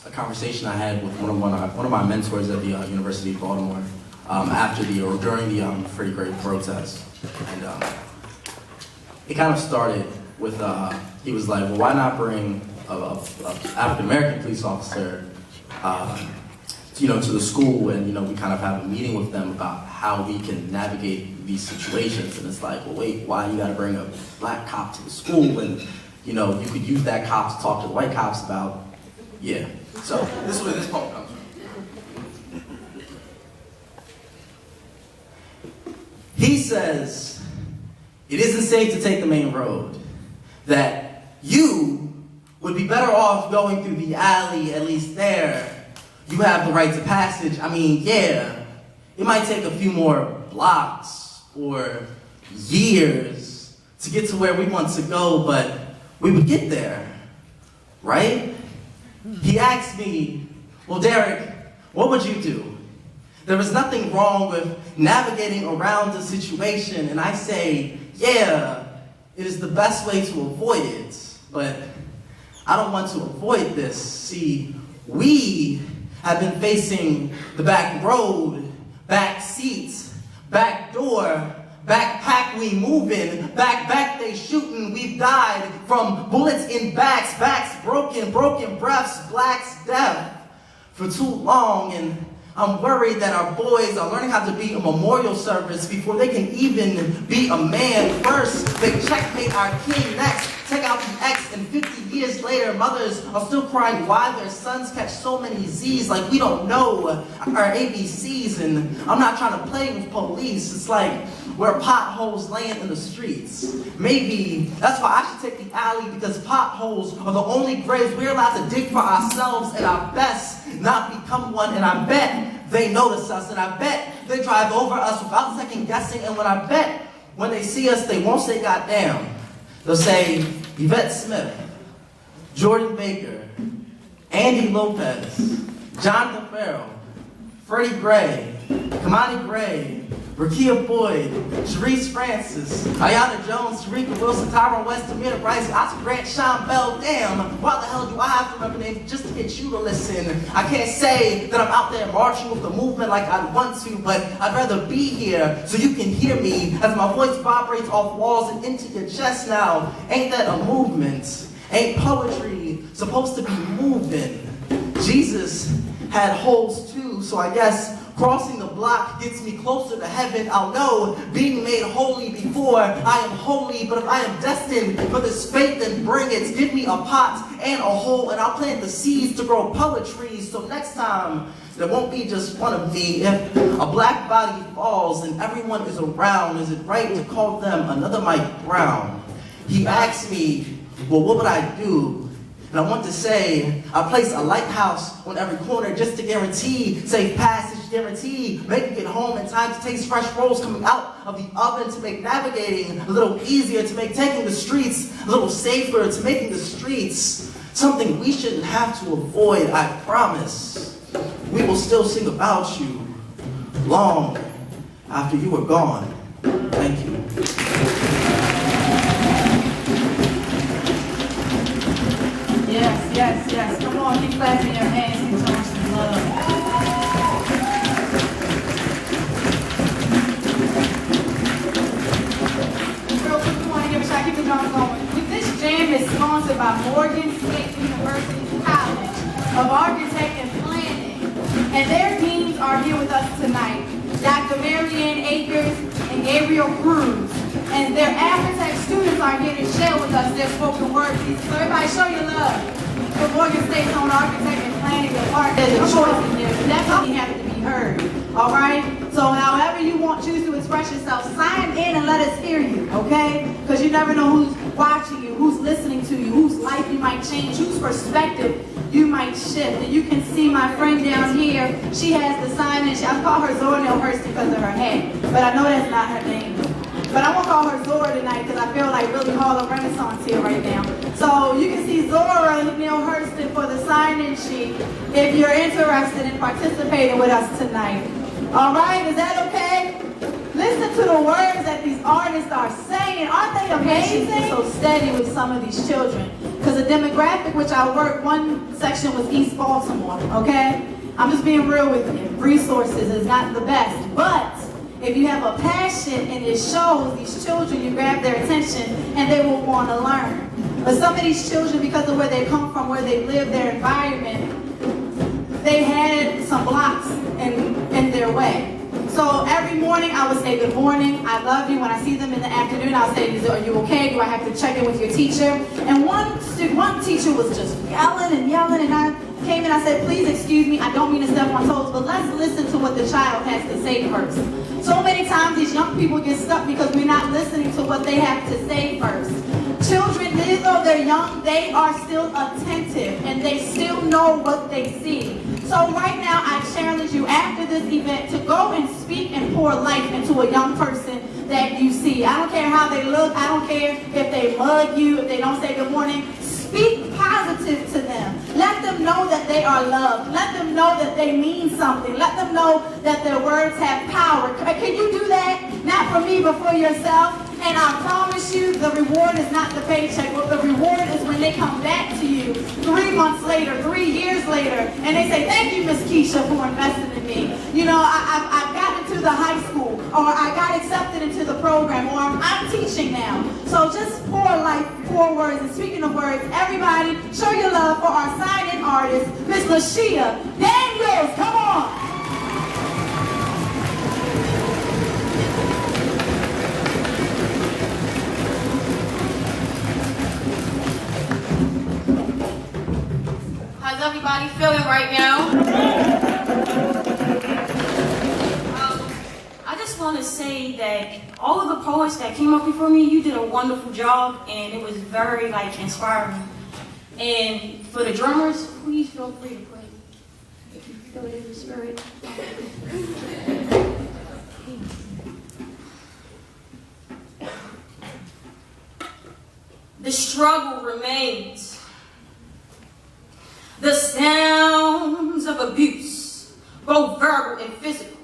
A conversation I had with one of my mentors at the University of Baltimore after or during the Free Grade protest, and it kind of started with he was like, well, why not bring a African American police officer to the school, and we kind of have a meeting with them about how we can navigate these situations. And it's like, well, wait, why you got to bring a black cop to the school? And you could use that cop to talk to the white cops about. Yeah. So this is where this poem comes from. He says, it isn't safe to take the main road. That you would be better off going through the alley, at least there. You have the right to passage. I mean, yeah, it might take a few more blocks or years to get to where we want to go, but we would get there, right? He asked me, well, Derek, what would you do? There was nothing wrong with navigating around the situation, and I say, yeah, it is the best way to avoid it, but I don't want to avoid this. See, we have been facing the back road, back seats, back door, backpack we moving, back they shooting. We've died from bullets in backs broken breaths, blacks death for too long. And I'm worried that our boys are learning how to be a memorial service before they can even be a man. First, they checkmate our king. Next, take out the X, and 50 years later, mothers are still crying why their sons catch so many Z's like we don't know our ABCs. And I'm not trying to play with police. It's like we're potholes laying in the streets. Maybe that's why I should take the alley, because potholes are the only graves we're allowed to dig for ourselves, and I best not become one. And I bet they notice us, and I bet they drive over us without second guessing. And when they see us, they won't say goddamn. They'll say Yvette Smith, Jordan Baker, Andy Lopez, Jonathan Farrell, Freddie Gray, Kamani Gray, Rakia Boyd, Sharice Francis, Ayana Jones, Sharika Wilson, Tyron West, Tamina Bryce, Oscar Grant, Sean Bell. Damn, why the hell do I have to remember names just to get you to listen? I can't say that I'm out there marching with the movement like I want to, but I'd rather be here so you can hear me as my voice vibrates off walls and into your chest now. Ain't that a movement? Ain't poetry supposed to be moving? Jesus had holes too, so I guess crossing the block gets me closer to heaven. I'll know being made holy before I am holy. But if I am destined for this fate, then bring it. Give me a pot and a hole, and I'll plant the seeds to grow poetry. So next time, there won't be just one of me. If a black body falls and everyone is around, is it right to call them another Mike Brown? He asked me, well, what would I do? And I want to say, I place a lighthouse on every corner just to guarantee safe passage, guarantee making it home in time to taste fresh rolls coming out of the oven, to make navigating a little easier, to make taking the streets a little safer, to making the streets something we shouldn't have to avoid. I promise we will still sing about you long after you are gone. Thank you. Yes. Come on, keep clapping your hands and show some love. Real quick, we want to give a shout. Keep the drums going. This jam is sponsored by Morgan State University College of Architect and Planning. And their deans are here with us tonight. Dr. Marianne Akers and Gabriel Cruz. And their architect students are here to share with us their spoken word pieces. So everybody show your love. For Morgan State's own architect and planning department, there's a choice in there. You definitely have to be heard. All right? So however you choose to express yourself, sign in and let us hear you, okay? Because you never know who's watching you, who's listening to you, whose life you might change, whose perspective you might shift. And you can see my friend down here, she has the sign in. I call her Zornell Hurst because of her hat, but I know that's not her name. But I won't call her Zora tonight because I feel like Billie Hall of Renaissance here right now. So you can see Zora Neil Hurston for the sign-in sheet if you're interested in participating with us tonight. All right, is that okay? Listen to the words that these artists are saying. Aren't they amazing? So steady with some of these children. Because the demographic which I work, one section was East Baltimore, okay? I'm just being real with you. Resources is not the best, but if you have a passion and it shows these children, you grab their attention and they will want to learn. But some of these children, because of where they come from, where they live, their environment, they had some blocks in their way. So every morning I would say, good morning, I love you. When I see them in the afternoon, I'll say, are you okay? Do I have to check in with your teacher? And one teacher was just yelling, and I came in, I said, please excuse me, I don't mean to step on toes, but let's listen to what the child has to say first. So many times these young people get stuck because we're not listening to what they have to say first. Children, even though they're young, they are still attentive and they still know what they see. So right now, I challenge you after this event to go and speak and pour life into a young person that you see. I don't care how they look. I don't care if they mug you, if they don't say good morning. Speak positive to them. Let them know that they are loved. Let them know that they mean something. Let them know that their words have power. Can you do that? Not for me, but for yourself. And I promise you, the reward is not the paycheck, but the reward is when they come back to you 3 months later, 3 years later, and they say, thank you, Miss Keisha, for investing in me. You know, I've gotten to the high school, or I got accepted into the program, or I'm teaching now. So just pour life, pour words, and speaking of words, everybody, show your love for our sign-in artist, Miss Lashia Daniels. Come on. everybody feeling right now? I just want to say that all of the poets that came up before me, you did a wonderful job, and it was very inspiring. And for the drummers, please feel free to play if you feel it in your spirit. The struggle remains. The sounds of abuse, both verbal and physical.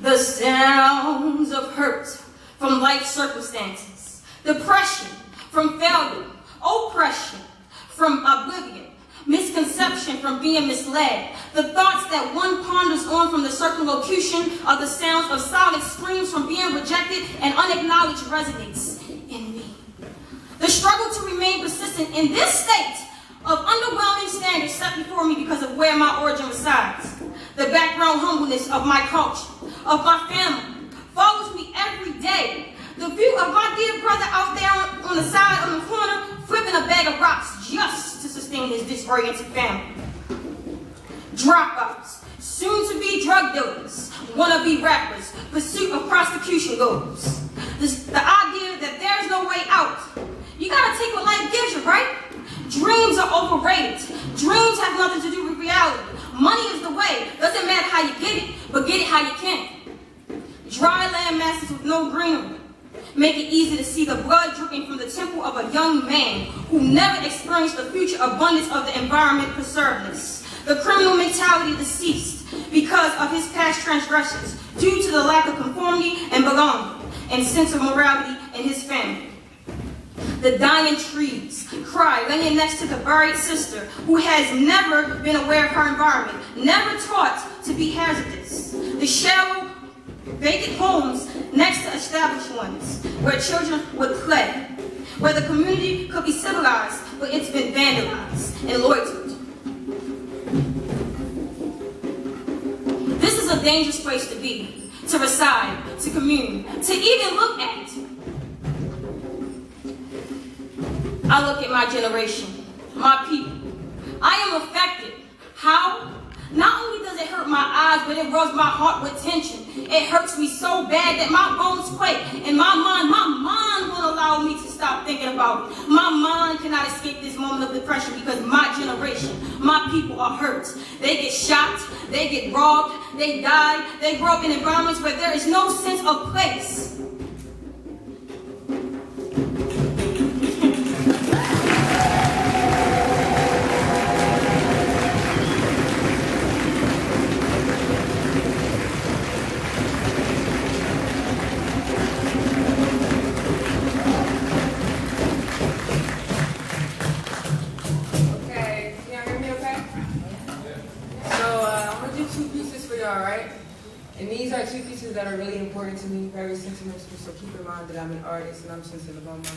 The sounds of hurt from life circumstances. Depression from failure. Oppression from oblivion. Misconception from being misled. The thoughts that one ponders on from the circumlocution of the sounds of silent screams from being rejected and unacknowledged resonates in me. The struggle to remain persistent in this state of underwhelming standards set before me because of where my origin resides. The background humbleness of my culture, of my family, follows me every day. The view of my dear brother out there on the side of the corner, flipping a bag of rocks just to sustain his disoriented family. Dropouts, soon-to-be drug dealers, wannabe rappers, pursuit of prosecution goals. The idea that there's no way out. You gotta take what life gives you, right? Dreams are overrated. Dreams have nothing to do with reality. Money is the way. Doesn't matter how you get it, but get it how you can. Dry land masses with no greenery make it easy to see the blood dripping from the temple of a young man who never experienced the future abundance of the environment preservedness. The criminal mentality deceased because of his past transgressions due to the lack of conformity and belonging and sense of morality in his family. The dying trees cry, laying next to the buried sister who has never been aware of her environment, never taught to be hazardous. The shallow, vacant homes next to established ones where children would play, where the community could be civilized, but it's been vandalized and loitered. This is a dangerous place to be, to reside, to commune, to even look at. I look at my generation, my people. I am affected. How? Not only does it hurt my eyes, but it rubs my heart with tension. It hurts me so bad that my bones quake, and my mind won't allow me to stop thinking about it. My mind cannot escape this moment of depression because my generation, my people are hurt. They get shot, they get robbed, they die, they grow up in environments where there is no sense of place. And these are two pieces that are really important to me, very sentimental, so keep in mind that I'm an artist and I'm sensitive on my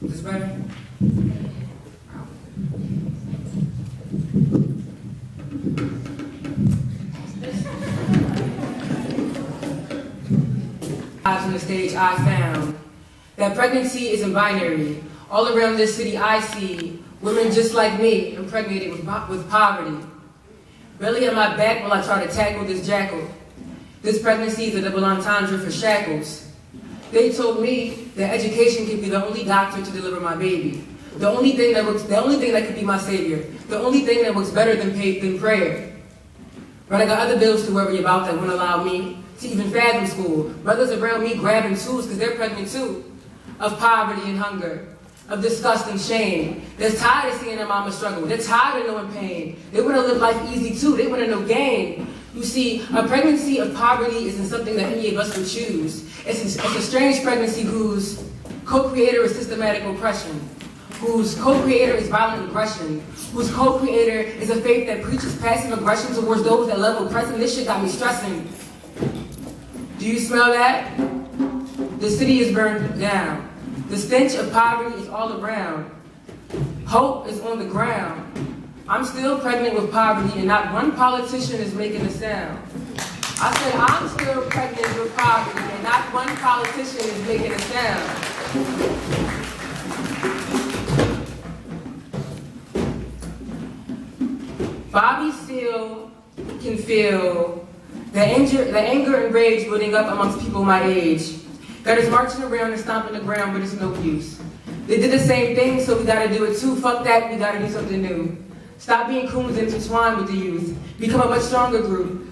Is this better? On the stage, I found that pregnancy isn't binary. All around this city I see women just like me, impregnated with poverty. Belly on my back while I try to tackle this jackal. This pregnancy is a double entendre for shackles. They told me that education could be the only doctor to deliver my baby. The only thing that could be my savior. The only thing that works better than prayer. But I got other bills to worry about that wouldn't allow me to even fathom school. Brothers around me grabbing tools because they're pregnant too. Of poverty and hunger. Of disgust and shame. They're tired of seeing their mama struggle. They're tired of knowing pain. They want to live life easy too. They want to know gain. You see, a pregnancy of poverty isn't something that any of us would choose. It's a strange pregnancy whose co-creator is systematic oppression, whose co-creator is violent aggression, whose co-creator is a faith that preaches passive aggression towards those that love oppressing. This shit got me stressing. Do you smell that? The city is burned down. The stench of poverty is all around. Hope is on the ground. I'm still pregnant with poverty and not one politician is making a sound. I said I'm still pregnant with poverty and not one politician is making a sound. Bobby still can feel the anger and rage building up amongst people my age. Got us marching around and stomping the ground, but it's no use. They did the same thing, so we gotta do it too. Fuck that, we gotta do something new. Stop being coons intertwined with the youth. Become a much stronger group.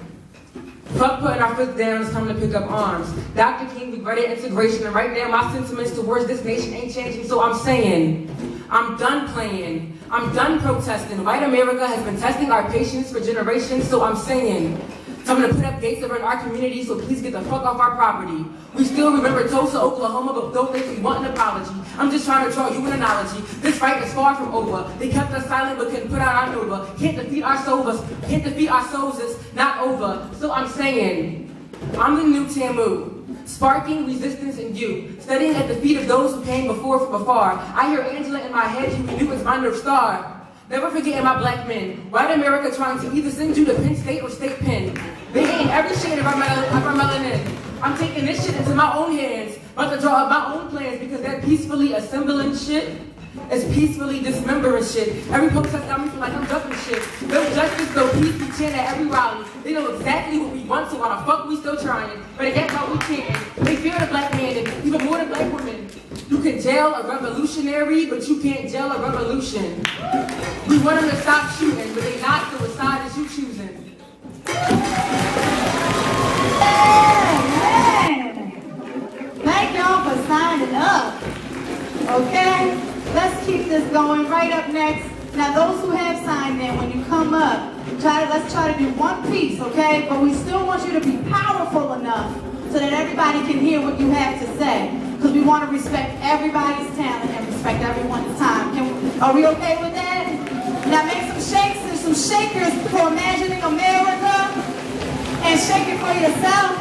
Fuck putting our foot down, it's time to pick up arms. Dr. King regretted integration, and right now my sentiments towards this nation ain't changing, so I'm saying, I'm done playing. I'm done protesting. White America has been testing our patience for generations, so I'm saying, time to put up gates around our community, so please get the fuck off our property. We still remember Tulsa, Oklahoma, but don't make me want an apology. I'm just trying to draw you an analogy. This fight is far from over. They kept us silent, but couldn't put out our Nova. Can't defeat our souls, it's not over. So I'm saying, I'm the new Tamu, sparking resistance in you, studying at the feet of those who came before from afar. I hear Angela in my head, you knew it's my North Star. Never forgetting my black men. White America trying to either send you to Penn State or State Penn. They ain't every shade of our melanin. I'm taking this shit into my own hands. About to draw up my own plans because that peacefully assembling shit is peacefully dismembering shit. Every protest got me feel like I'm ducking shit. No justice, no peace, we chant at every rally. They know exactly what we want, so why the fuck we still trying? But again, how we can't. They fear the black man, and even more the black woman. You can jail a revolutionary, but you can't jail a revolution. We want them to stop shooting, but they not, so what side is you choosing? Thank y'all for signing up. Okay? Let's keep this going. Right up next. Now those who have signed in, when you come up, let's try to do one piece, okay? But we still want you to be powerful enough so that everybody can hear what you have to say. Because we want to respect everybody's talent and respect everyone's time. Are we okay with that? Now make some shakes and some shakers for Imagining America. And shake it for yourself.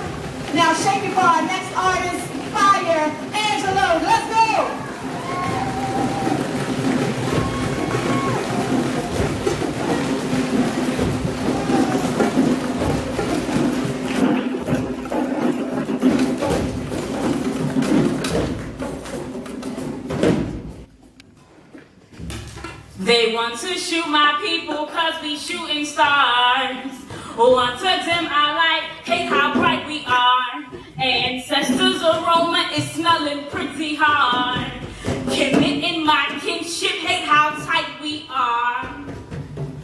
Now shake it for our next artist, Fire Angelo. Let's go! They want to shoot my people cause we shooting stars. Want to dim our light, hate how bright we are. Ancestors' aroma is smelling pretty hard. Kinship in my kinship, hate how tight we are.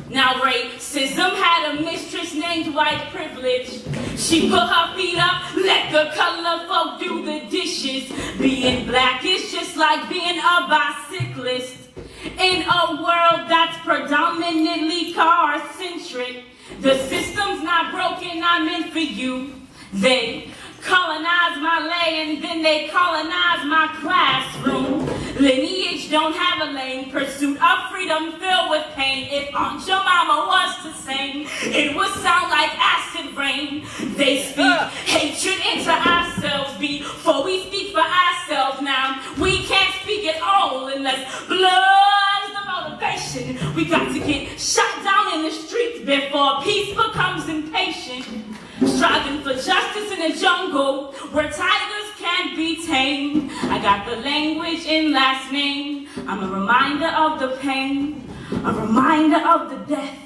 Now racism had a mistress named white privilege. She put her feet up, let the color folk do the dishes. Being black is just like being a bicyclist. In a world that's predominantly car-centric, the system's not broken, I'm in for you. They colonize my lane and then they colonize my classroom. Lineage don't have a lane, pursuit of freedom filled with pain. If Aunt your mama was to sing, it would sound like acid rain. They speak hatred into ourselves before we speak for ourselves. Now we can't speak at all unless blood's the motivation. We got to get shot down in the streets before peace becomes impatient. Striving for justice in a jungle where tigers can't be tamed. I got the language in last name. I'm a reminder of the pain, a reminder of the death,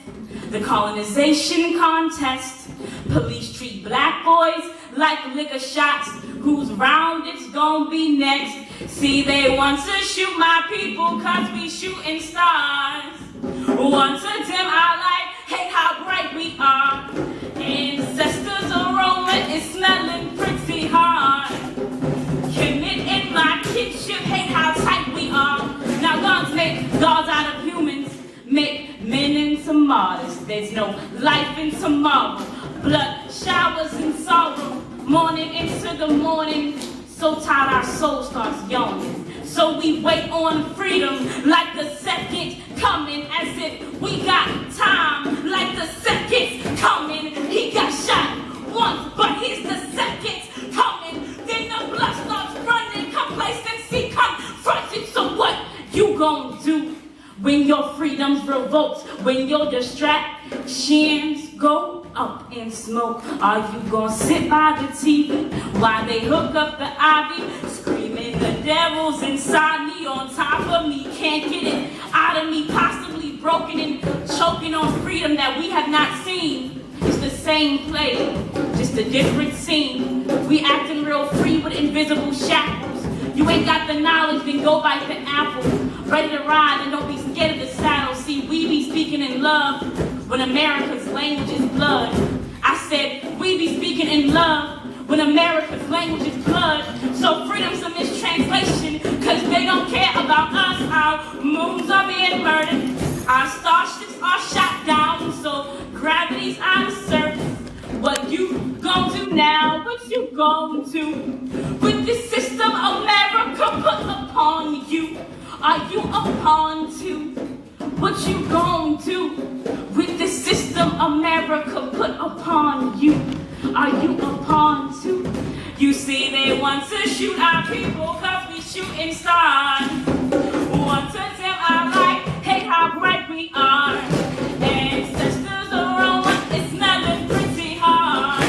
the colonization contest. Police treat black boys like liquor shots. Whose round it's gonna be next? See, they want to shoot my people cause we shooting stars. Want to dim our light, hate how bright we are. Ancestors' aroma is smelling pretty hard. Commit in my kinship, hate how tight we are. Now guns make gods out of humans, make men into martyrs. There's no life in tomorrow. Blood showers in sorrow, morning into the morning. So tired our soul starts yawning. So we wait on freedom like the second coming, as if we got time like the second coming. He got shot once, but he's the second coming. Then the blood starts running, complacency confronted. So what you gonna do when your freedom's revoked? When your distractions go up in smoke? Are you gonna sit by the TV while they hook up the ivy? Screaming the devil's inside me, on top of me, can't get it out of me, possibly broken and choking on freedom that we have not seen. It's the same play, just a different scene. We acting real free with invisible shackles. You ain't got the knowledge, then go bite the apple. Ready to ride and don't be scared of the saddle. See, we be speaking in love when America's language is blood. I said, we be speaking in love when America's language is blood. So freedom's a mistranslation, cause they don't care about us. Our moons are being murdered, our starships are shot down, so gravity's on the surface. What you gon' do now? What you gon' do with this system America put upon you? Are you a pawn too? What you gon' do with this system America put upon you? Are you a pawn too? You see, they want to shoot our people cause we shooting stars. Want to tell our light, hey, how bright we are. Ancestors are on one, it's never pretty hard.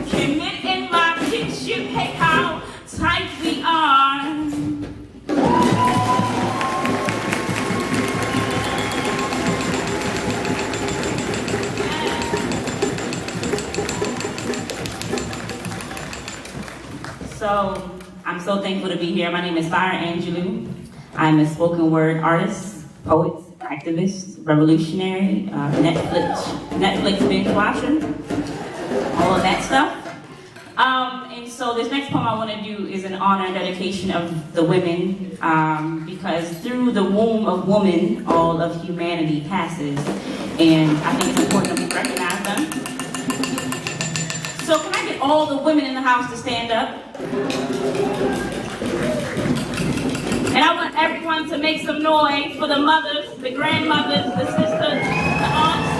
Kim in my kinship, hey, how tight we are. So, I'm so thankful to be here. My name is Fire Angelou. I'm a spoken word artist, poet, activist, revolutionary, Netflix binge watcher, all of that stuff. And so this next poem I want to do is an honor and dedication of the women, because through the womb of woman, all of humanity passes, and I think it's important that we recognize them. So can I get all the women in the house to stand up? And I want everyone to make some noise for the mothers, the grandmothers, the sisters, the aunts.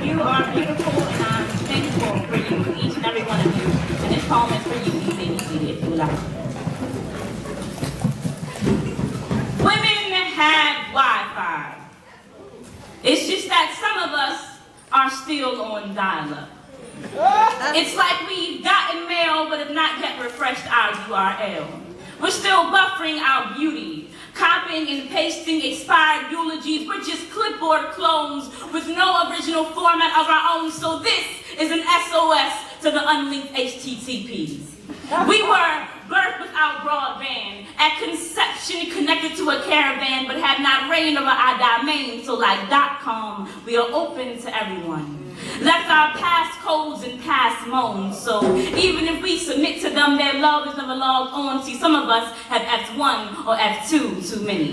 You are beautiful, and I'm thankful for you, each and every one of you. And this poem is for you, you may be seated if you like. Women have Wi-Fi. It's just that some of us are still on dial-up. It's like we've gotten mail but have not yet refreshed our URL. We're still buffering our beauty, copying and pasting expired eulogies. We're just clipboard clones with no original format of our own. So this is an SOS to the unlinked HTTPs. We were birthed without broadband, at conception connected to a caravan, but had not reigned over our domain. So like .com, we are open to everyone. Left our past codes and past moans, so even if we submit to them, their love is never logged on. See, some of us have F1 or F2 too many.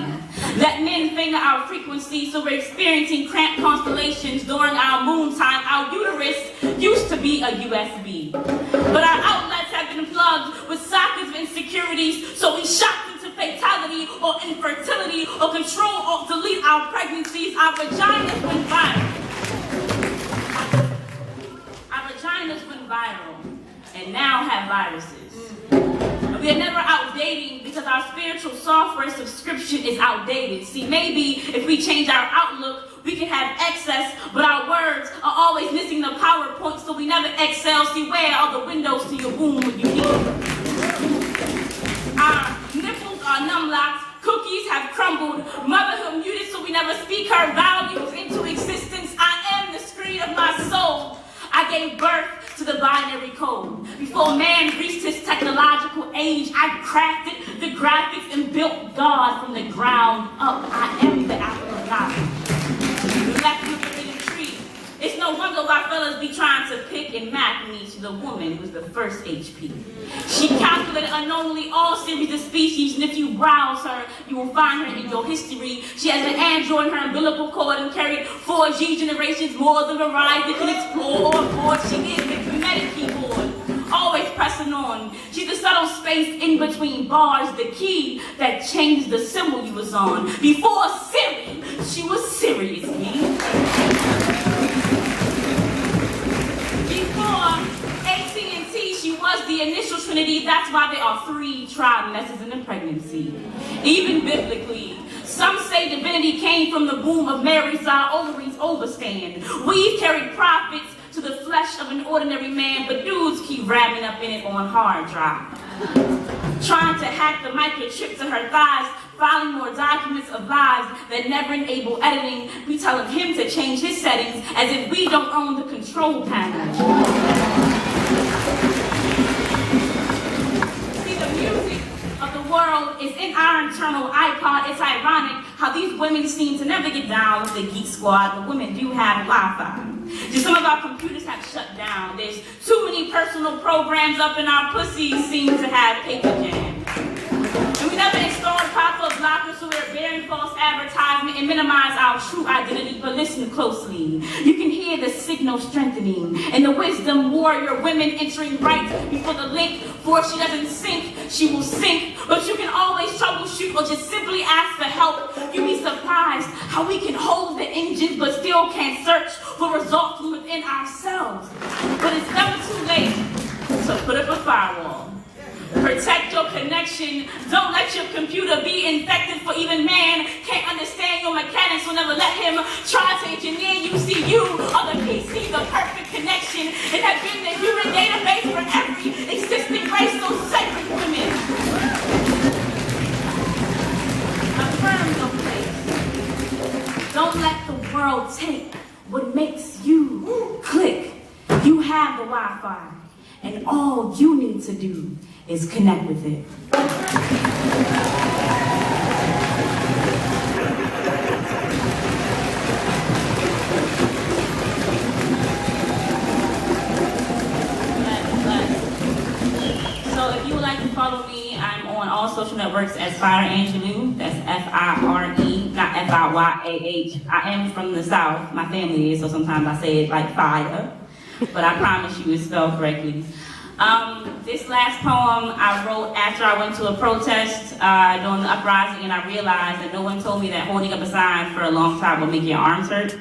Let men finger our frequency, so we're experiencing cramped constellations during our moon time. Our uterus used to be a USB, but our outlets have been plugged with sockets of insecurities, so we shocked into fatality or infertility or control or delete our pregnancies. Our vaginas went viral. Our vaginas went viral and now have viruses. We are never outdating because our spiritual software subscription is outdated. See, maybe if we change our outlook, we can have excess, but our words are always missing the PowerPoint, so we never excel. See, where are the windows to your womb when you need them? Our nipples are numb locks. Cookies have crumbled. Motherhood muted, so we never speak her values into existence. I am the screen of my soul. I gave birth to the binary code. Before man reached his technological age, I crafted the graphics and built God from the ground up. I am the apple of God. Left with the hidden tree. It's no wonder why fellas be trying to pick and map me to the woman who was the first HP. She calculated unknowingly all series of species, and if you browse her, you will find her in your history. She has an android in her umbilical cord and carried 4G generations more than Verizon can explore or afford. She is the kinetic keyboard, always pressing on. She's the subtle space in between bars, the key that changed the symbol you was on. Before Siri, she was serious, me. Before initial trinity, that's why there are 3 trimesters in a pregnancy. Even biblically, some say divinity came from the womb of Mary's ovaries overstand. We've carried prophets to the flesh of an ordinary man, but dudes keep wrapping up in it on hard drive. Trying to hack the microchip to her thighs, filing more documents of lies that never enable editing. We telling him to change his settings as if we don't own the control panel. See, the music of the world is in our internal iPod. It's ironic how these women seem to never get down with the Geek Squad, but women do have Wi-Fi. Just some of our computers have shut down. There's too many personal programs up in our pussies seem to have paper jam. And we never installed pop-up blockers so we're bearing false advertisement and minimize our true identity, but listen closely. You can hear the signal strengthening and the wisdom warrior women entering right before the link, for if she doesn't sink, she will sink. But you can always troubleshoot or just simply ask for help. You'd be surprised how we can hold the engine but still can't search for results from within ourselves. But it's never too late to put up a firewall. Protect your connection. Don't let your computer be infected, for even man can't understand your mechanics. So never let him try to engineer you. See, you are the PC, the perfect connection. It has been the human database for every existing race, so sacred women. Affirm your place. Don't let the world take what makes you click. You have the Wi-Fi, and all you need to do is connect with it. So if you would like to follow me, I'm on all social networks as Fire Angelou. That's F-I-R-E, not F-I-Y-A-H. I am from the South. My family is, so sometimes I say it like fire. But I promise you it's spelled correctly. This last poem I wrote after I went to a protest during the uprising, and I realized that no one told me that holding up a sign for a long time will make your arms hurt.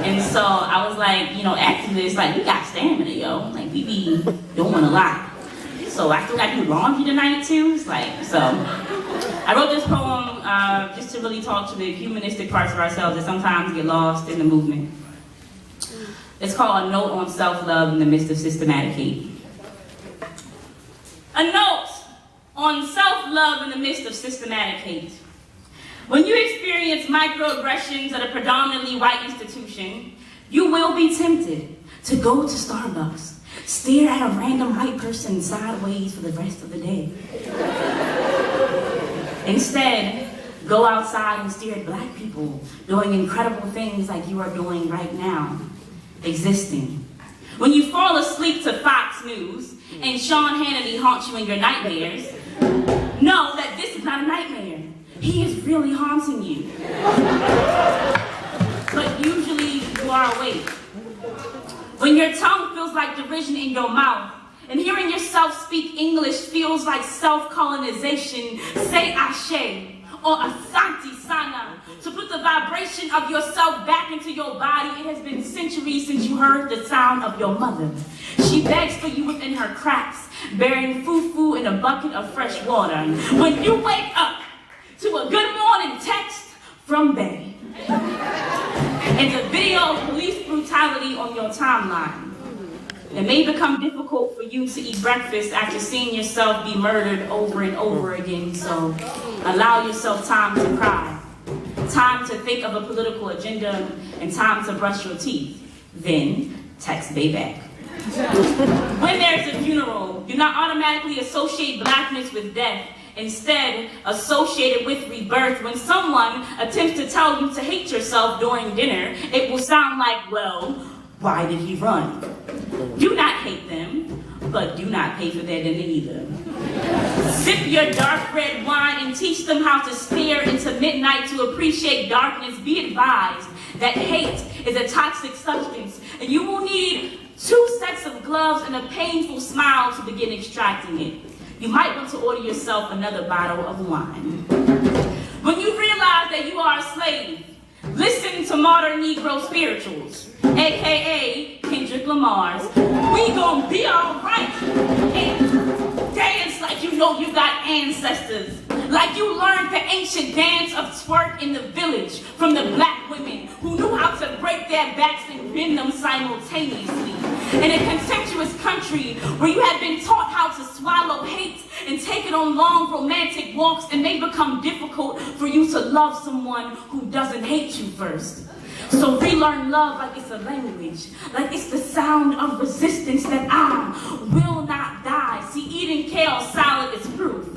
And so I was like, activists, like, we got stamina, yo. Like, we be doing a lot. So I still got to do laundry tonight, too. It's like, so I wrote this poem just to really talk to the humanistic parts of ourselves that sometimes get lost in the movement. It's called A Note on Self-Love in the Midst of Systematic Hate. A note on self-love in the midst of systematic hate. When you experience microaggressions at a predominantly white institution, you will be tempted to go to Starbucks, stare at a random white person sideways for the rest of the day. Instead, go outside and stare at black people doing incredible things like you are doing right now. Existing. When you fall asleep to Fox News and Sean Hannity haunts you in your nightmares, know that this is not a nightmare. He is really haunting you. But usually you are awake. When your tongue feels like derision in your mouth and hearing yourself speak English feels like self-colonization, say ashe or asante sana to put the vibration of yourself back into your body. It has been centuries since you heard the sound of your mother. She begs for you within her cracks, bearing fufu in a bucket of fresh water. When you wake up to a good morning text from Bay and a video of police brutality on your timeline, it may become difficult for you to eat breakfast after seeing yourself be murdered over and over again, so allow yourself time to cry, time to think of a political agenda, and time to brush your teeth. Then text Bay back. When there's a funeral, do not automatically associate blackness with death. Instead, associate it with rebirth. When someone attempts to tell you to hate yourself during dinner, it will sound like, well, why did he run? Do not hate them, but do not pay for their dinner either. Sip your dark red wine and teach them how to stare into midnight to appreciate darkness. Be advised that hate is a toxic substance, and you will need 2 sets of gloves and a painful smile to begin extracting it. You might want to order yourself another bottle of wine. When you realize that you are a slave, listen to modern Negro spirituals, aka Kendrick Lamar's We gonna be alright. And dance like you know you got ancestors. Like you learned the ancient dance of twerk in the village from the black women who knew how to break their backs and bend them simultaneously. In a contemptuous country where you had been taught how to swallow hate and take it on long romantic walks, and they become difficult for you to love someone who doesn't hate you first. So relearn love like it's a language, like it's the sound of resistance that I will not die. See, eating kale salad is proof.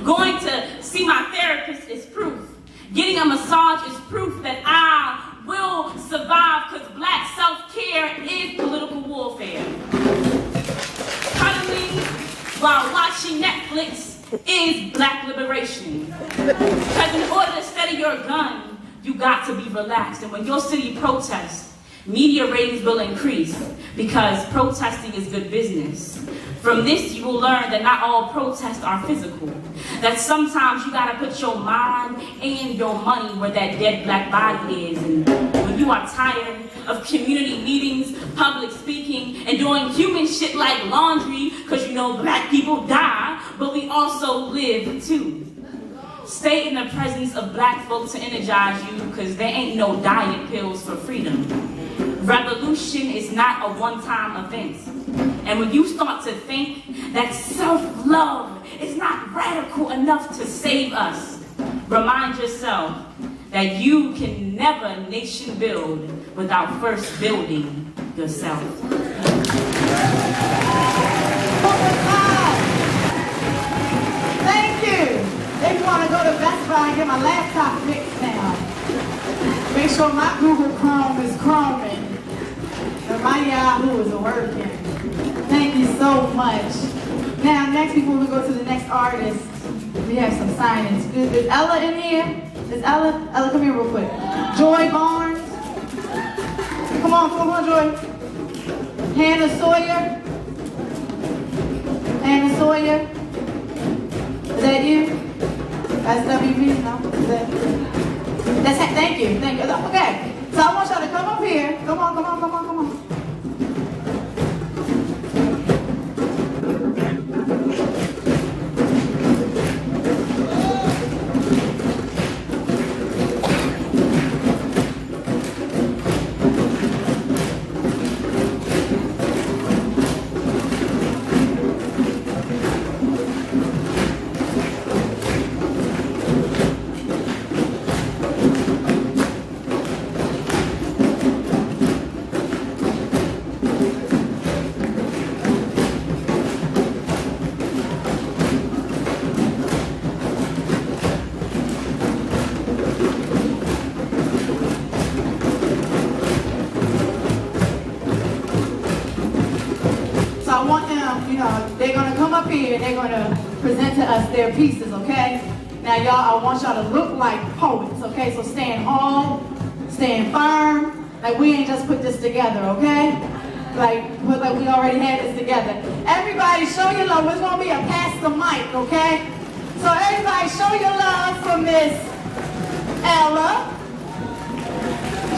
Going to see my therapist is proof. Getting a massage is proof that I will survive, because black self-care is political warfare. Cuddling while watching Netflix is black liberation. Because in order to steady your gun, you got to be relaxed. And when your city protests, media ratings will increase, because protesting is good business. From this, you will learn that not all protests are physical. That sometimes you gotta put your mind and your money where that dead black body is. And when you are tired of community meetings, public speaking, and doing human shit like laundry, because you know black people die, but we also live too. Stay in the presence of black folks to energize you, because there ain't no diet pills for freedom. Revolution is not a one-time event. And when you start to think that self-love is not radical enough to save us, remind yourself that you can never nation build without first building yourself. Thank you. If you want to go to Best Buy and get my laptop fixed now, make sure my Google Chrome is chroming and my Yahoo is working. Thank you so much. Now, next, before we go to the next artist, we have some signings. Is Ella in here? Is Ella? Ella, come here real quick. Joy Barnes. Come on, Joy. Hannah Sawyer. Hannah Sawyer. Is that you? That's WB? No? Is that? Thank you. Okay. So I want y'all to come up here. Come on. They're going to come up here and they're going to present to us their pieces, okay? Now, y'all, I want y'all to look like poets, okay? So stand tall, stand firm, like we ain't just put this together, okay? Like we already had this together. Everybody, show your love. It's going to be a pass the mic, okay? So everybody, show your love for Miss Ella,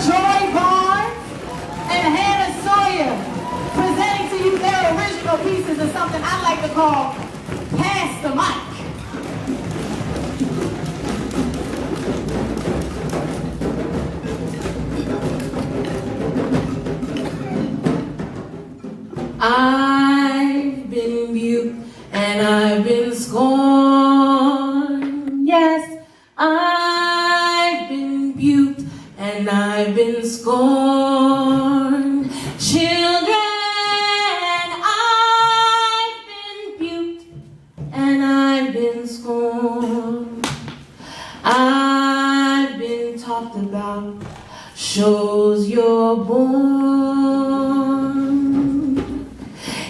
Joy Barnes, and Hannah Sawyer, presenting to you their original pieces of something I like to call Pass the Mic. I've been mute and I've been scorned. Yes, I've been mute and I've been scorned. Children, I've been talked about, shows you're born.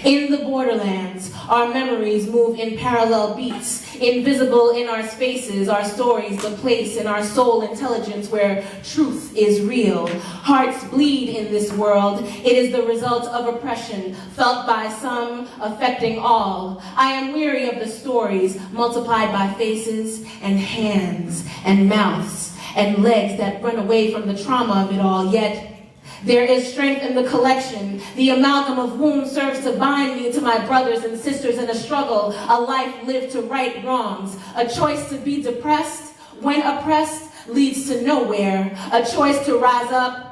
In the borderlands, our memories move in parallel beats, invisible in our spaces, our stories, the place in our soul intelligence where truth is real. Hearts bleed in this world. It is the result of oppression, felt by some, affecting all. I am weary of the stories, multiplied by faces and hands and mouths and legs that run away from the trauma of it all, yet There is strength in the collection, the amalgam of whom serves to bind me to my brothers and sisters in a struggle, a life lived to right wrongs, a choice to be depressed when oppressed leads to nowhere, a choice to rise up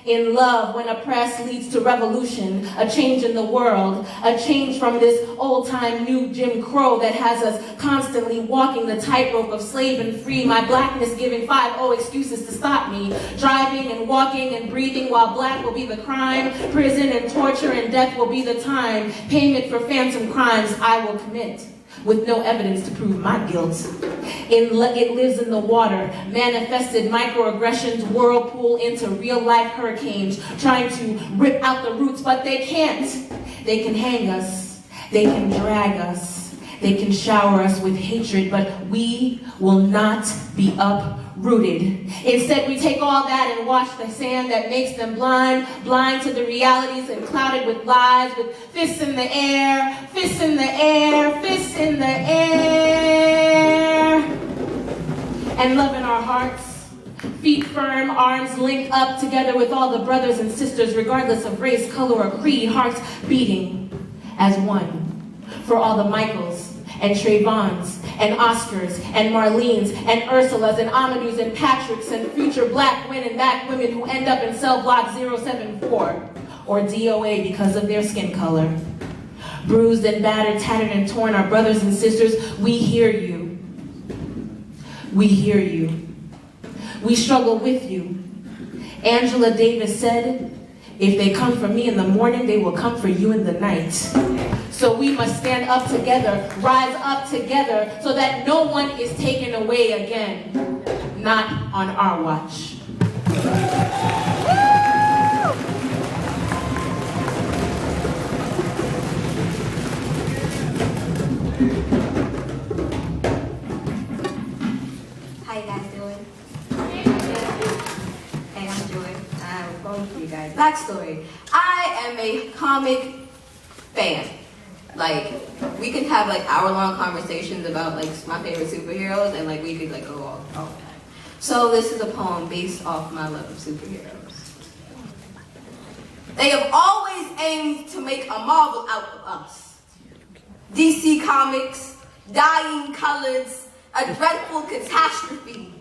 in love when oppressed leads to revolution, a change in the world, a change from this old-time new Jim Crow that has us constantly walking the tightrope of slave and free, my blackness giving 5 excuses to stop me, driving and walking and breathing while black will be the crime, prison and torture and death will be the time, payment for phantom crimes I will commit, with no evidence to prove my guilt. It lives in the water, manifested microaggressions whirlpool into real-life hurricanes, trying to rip out the roots, but they can't. They can hang us, they can drag us, they can shower us with hatred, but we will not be uprooted. Instead, we take all that and wash the sand that makes them blind to the realities and clouded with lies, with fists in the air, fists in the air, fists in the air. And love in our hearts, feet firm, arms linked up together with all the brothers and sisters, regardless of race, color, or creed, hearts beating as one. For all the Michaels and Trayvons and Oscars and Marlenes and Ursulas and Amadous and Patricks and future black men and black women who end up in cell block 074 or DOA because of their skin color. Bruised and battered, tattered and torn, our brothers and sisters, we hear you. We hear you. We struggle with you. Angela Davis said, if they come for me in the morning, they will come for you in the night. So we must stand up together, rise up together, so that no one is taken away again. Not on our watch. How you guys doing? Hey, I'm Joy. I'm going for you guys. Backstory. I am a comic fan. Like, we could have like hour-long conversations about like my favorite superheroes, and like we could like go all the time. So this is a poem based off my love of superheroes. They have always aimed to make a Marvel out of us. DC Comics, dying colors, a dreadful catastrophe.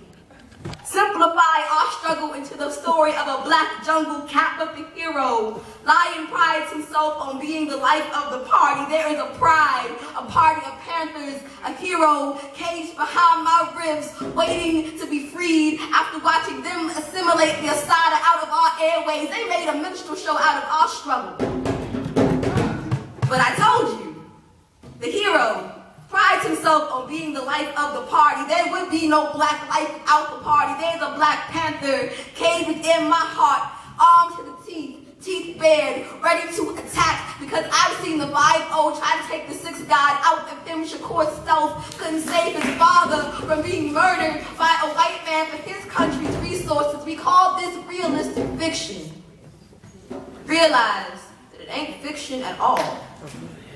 Simplify our struggle into the story of a black jungle cat with a hero. Lion prides himself on being the life of the party. There is a pride, a party of panthers, a hero caged behind my ribs, waiting to be freed after watching them assimilate the Asada out of our airways. They made a minstrel show out of our struggle. But I told you, the hero prides himself on being the life of the party. There would be no black life out the party. There's a Black Panther caged within my heart, armed to the teeth bared, ready to attack, because I've seen the 5-0 try to take the 6th God out of him. Shakur Stealth couldn't save his father from being murdered by a white man for his country's resources. We call this realistic fiction. Realize that it ain't fiction at all.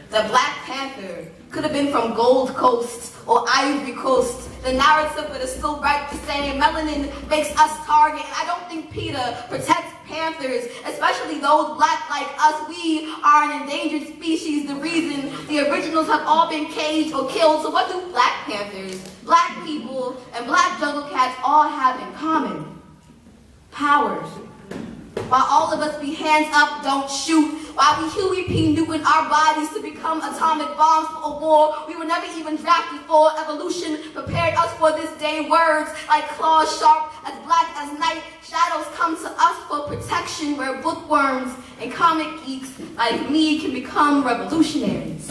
The Black Panther could have been from Gold Coast or Ivory Coast. The narrative would have still right the same. Melanin makes us target, and I don't think PETA protects panthers, especially those black like us. We are an endangered species. The reason the originals have all been caged or killed. So what do Black Panthers, black people, and black jungle cats all have in common? Powers. While all of us be hands up, don't shoot. While we Huey P. Newton our bodies to become atomic bombs for a war we were never even drafted for. Evolution prepared us for this day. Words like claws sharp, as black as night. Shadows come to us for protection, where bookworms and comic geeks like me can become revolutionaries.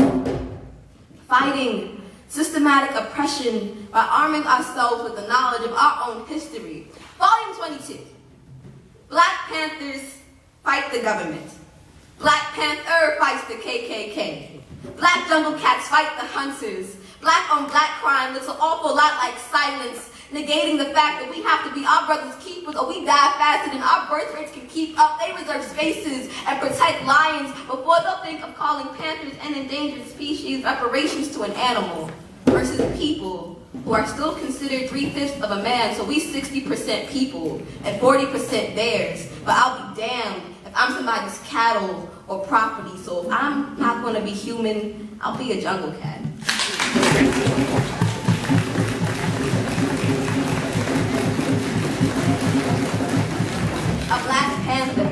Fighting systematic oppression by arming ourselves with the knowledge of our own history. Volume 22. Black Panthers fight the government. Black Panther fights the KKK. Black jungle cats fight the hunters. Black on black crime looks an awful lot like silence, negating the fact that we have to be our brother's keepers or we die faster than our birth rates can keep up. They reserve spaces and protect lions before they'll think of calling panthers an endangered species reparations to an animal versus people who are still considered 3/5 of a man, so we 60% people and 40% bears. But I'll be damned if I'm somebody's cattle or property. So if I'm not gonna be human, I'll be a jungle cat. A Black Panther,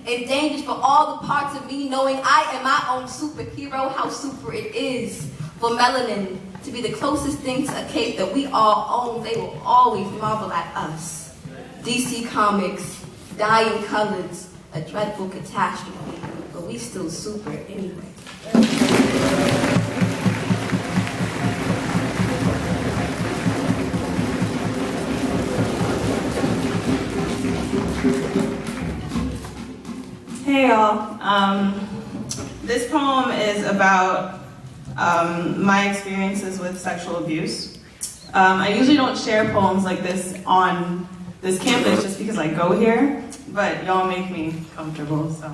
endangered for all the parts of me, knowing I am my own superhero, how super it is for melanin to be the closest thing to a cape that we all own. They will always marvel at us. DC Comics, dying colors, a dreadful catastrophe, but we still super anyway. Hey y'all, this poem is about my experiences with sexual abuse. I usually don't share poems like this on this campus just because I go here, but y'all make me comfortable, so.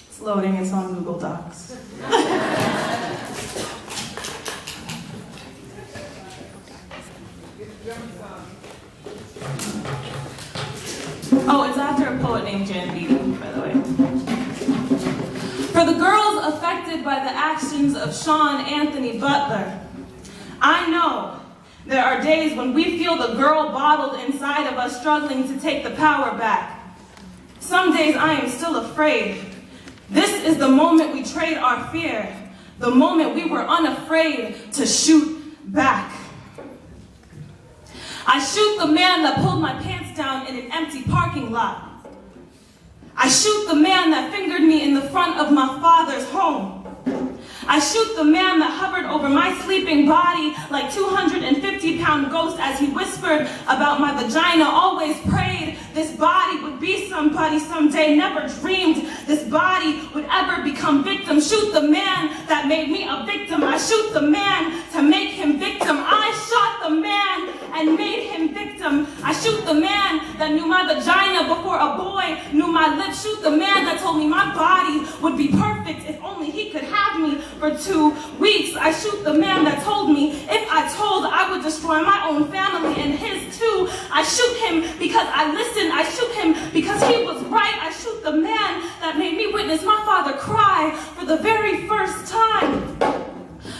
It's loading, it's on Google Docs. Oh, it's after a poet named Jan Beatty, by the way. For the girls affected by the actions of Sean Anthony Butler, I know there are days when we feel the girl bottled inside of us struggling to take the power back. Some days I am still afraid. This is the moment we trade our fear, the moment we were unafraid to shoot back. I shoot the man that pulled my pants down in an empty parking lot. I shoot the man that fingered me in the front of my father's home. I shoot the man that hovered over my sleeping body like 250-pound ghost as he whispered about my vagina, always prayed this body would be somebody someday, never dreamed this body would ever become victim. Shoot the man that made me a victim. I shoot the man to make him victim. I shot the man and made him victim. I shoot the man that knew my vagina before a boy knew my lips. Shoot the man that told me my body would be perfect if only he could have me for 2 weeks. I shoot the man that told me if I told I would destroy my own family and his too. I shoot him because I listened. I shoot him because he was right. I shoot the man that made me witness my father cry for the very first time.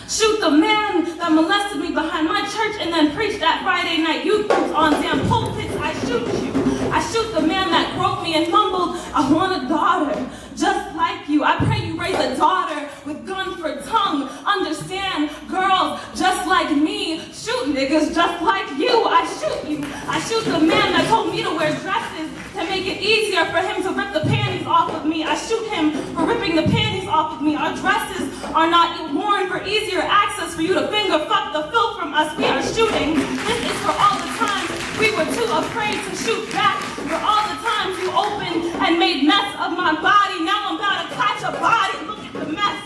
Shoot the man that molested me behind my church and then preached at Friday night youth groups on damn pulpits. I shoot you. I shoot the man that groped me and mumbled, I want a daughter just like you. I pray you raise a daughter with gun for tongue. Understand, girls just like me. Shoot niggas just like you. I shoot you. I shoot the man that told me to wear dresses to make it easier for him to rip the panties off of me. I shoot him for ripping the panties off of me. Our dresses are not worn for easier access for you to finger fuck the filth from us. We are shooting. This is for all the times we were too afraid to shoot back. For all the times you opened and made mess of my body. Now I'm about to catch a body. Look at the mess.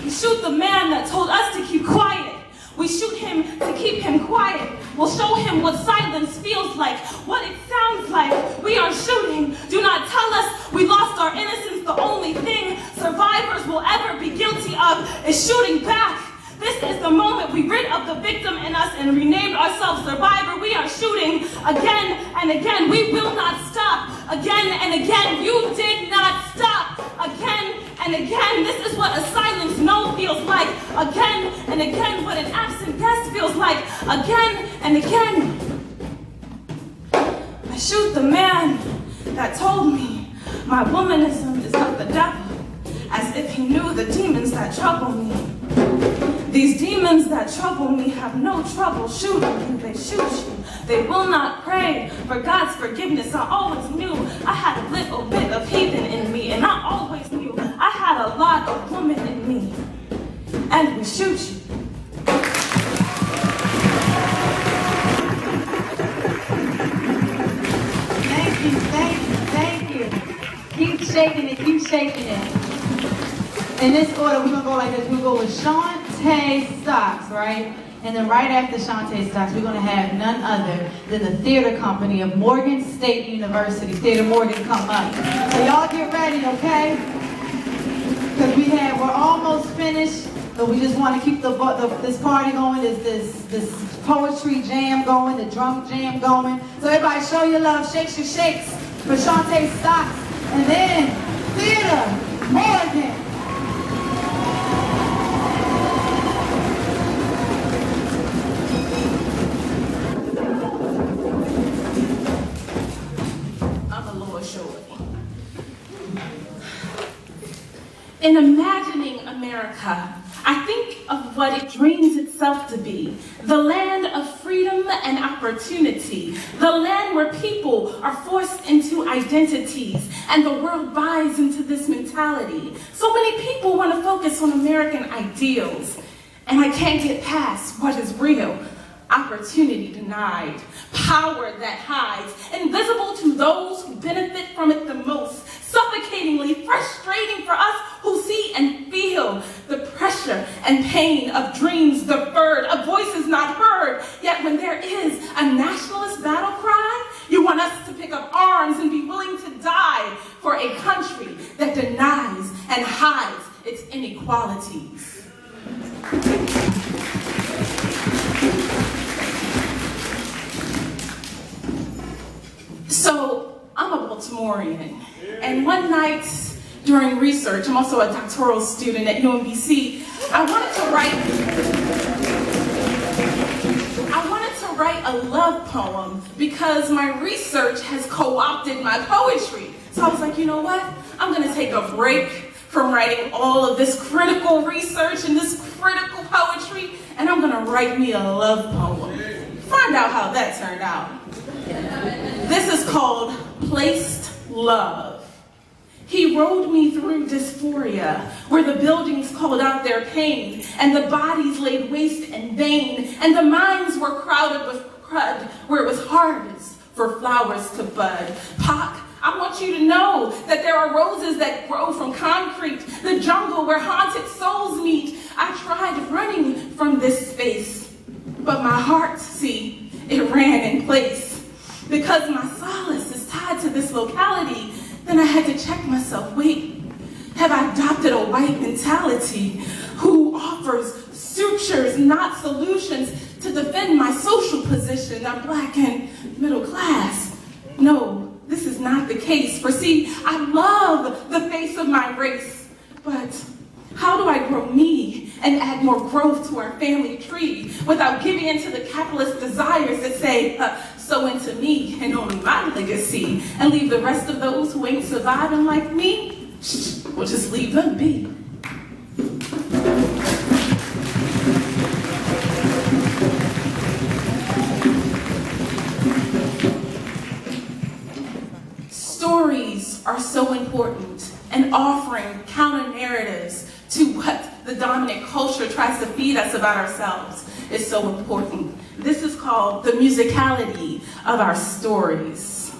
We shoot the man that told us to keep quiet. We shoot him to keep him quiet. We'll show him what silence feels like, what it sounds like. We are shooting. Do not tell us we lost our innocence. The only thing survivors will ever be guilty of is shooting back. This is the moment we rid of the victim in us and renamed ourselves survivor. We are shooting again and again. We will not stop. Again and again. You did not stop. Again and again. This is what a silenced no feels like. Again and again. What an absent guest feels like. Again and again. I shoot the man that told me my womanism is of the devil, as if he knew the demons that trouble me. These demons that trouble me have no trouble shooting you. They shoot you. They will not pray for God's forgiveness. I always knew I had a little bit of heathen in me, and I always knew I had a lot of woman in me. And we shoot you. Thank you, thank you, thank you. Keep shaking it, keep shaking it. In this order, we're gonna go like this. We'll go with Sean Tay Stocks, right? And then right after Shantae Stocks, we're going to have none other than the theater company of Morgan State University. Theater Morgan, come up. So y'all get ready, okay? Because we're almost finished, but we just want to keep this party going, this poetry jam going, the drum jam going. So everybody show your love, shakes your shakes for Shantae Stocks. And then Theater Morgan. In imagining America, I think of what it dreams itself to be, the land of freedom and opportunity, the land where people are forced into identities and the world buys into this mentality. So many people want to focus on American ideals, and I can't get past what is real. Opportunity denied, power that hides, invisible to those who benefit from it the most, suffocatingly frustrating for us who see and feel the pressure and pain of dreams deferred, of voices not heard. Yet when there is a nationalist battle cry, you want us to pick up arms and be willing to die for a country that denies and hides its inequalities. So, I'm a Baltimorean, and one night during research, I'm also a doctoral student at UMBC, I wanted to write a love poem because my research has co-opted my poetry. So I was like, you know what? I'm gonna take a break from writing all of this critical research and this critical poetry, and I'm gonna write me a love poem. Find out how that turned out. This is called Placed Love. He rode me through dysphoria, where the buildings called out their pain, and the bodies laid waste in vain, and the minds were crowded with crud, where it was hardest for flowers to bud. Pac, I want you to know that there are roses that grow from concrete, the jungle where haunted souls meet. I tried running from this space, but my heart, see, it ran in place. Because my solace is tied to this locality, then I had to check myself. Wait, have I adopted a white mentality who offers sutures, not solutions, to defend my social position? I'm black and middle class. No, this is not the case. For see, I love the face of my race, but how do I grow me and add more growth to our family tree without giving into the capitalist desires that say, sow into me and only my legacy, and leave the rest of those who ain't surviving like me? We'll just leave them be. Stories are so important, and offering counter narratives to what the dominant culture tries to feed us about ourselves is so important. This is called the musicality of our stories.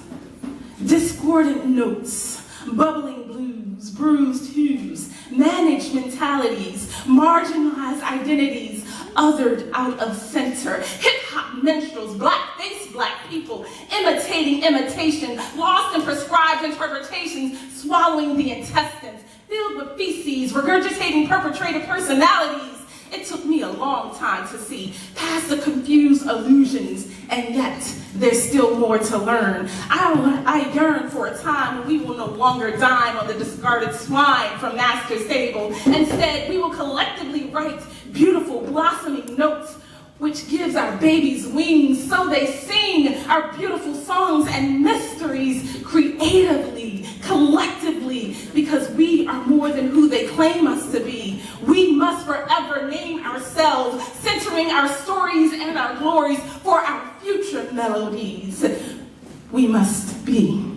Discordant notes, bubbling blues, bruised hues, managed mentalities, marginalized identities, othered out of center, hip-hop minstrels, black-faced black people, imitating imitation, lost in prescribed interpretations, swallowing the intestines, filled with feces, regurgitating perpetrator personalities. It took me a long time to see past the confused illusions, and yet there's still more to learn. I yearn for a time when we will no longer dine on the discarded swine from master's table. Instead, we will collectively write beautiful blossoming notes which gives our babies wings so they sing our beautiful songs and mysteries creatively, collectively, because we are more than who they claim us to be. We must forever name ourselves, centering our stories and our glories for our future melodies. We must be.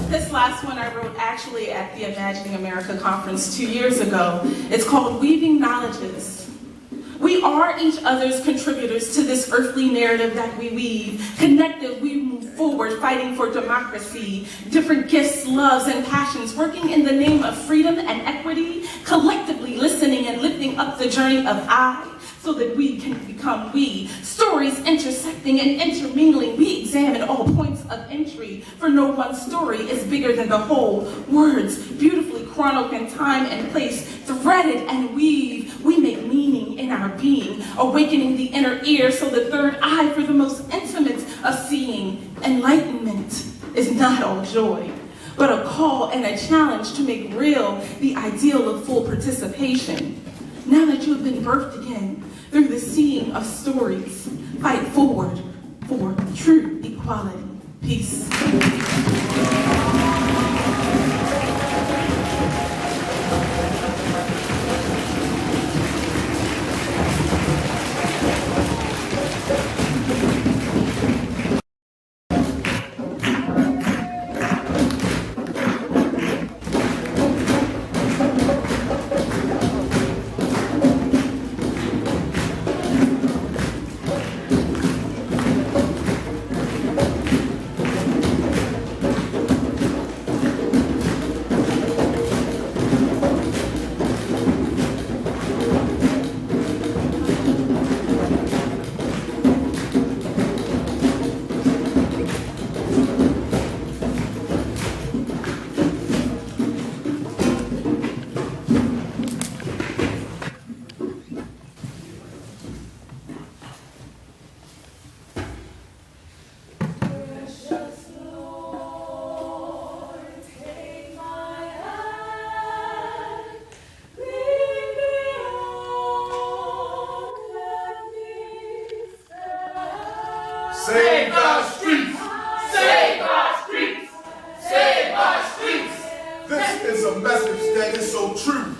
This last one I wrote actually at the Imagining America conference 2 years ago. It's called Weaving Knowledges. We are each other's contributors to this earthly narrative that we weave. Connected, we move forward, fighting for democracy, different gifts, loves, and passions, working in the name of freedom and equity, collectively listening and lifting up the journey of I, so that we can become we. Stories intersecting and intermingling, we examine all points of entry, for no one story is bigger than the whole. Words, beautifully chronicled in time and place, threaded and weave, we make meaning in our being, awakening the inner ear, so the third eye for the most intimate of seeing. Enlightenment is not all joy, but a call and a challenge to make real the ideal of full participation. Now that you have been birthed again through the seeing of stories, fight forward for true equality. Peace. Save our streets! Save our streets! Save our streets! This is a message that is so true.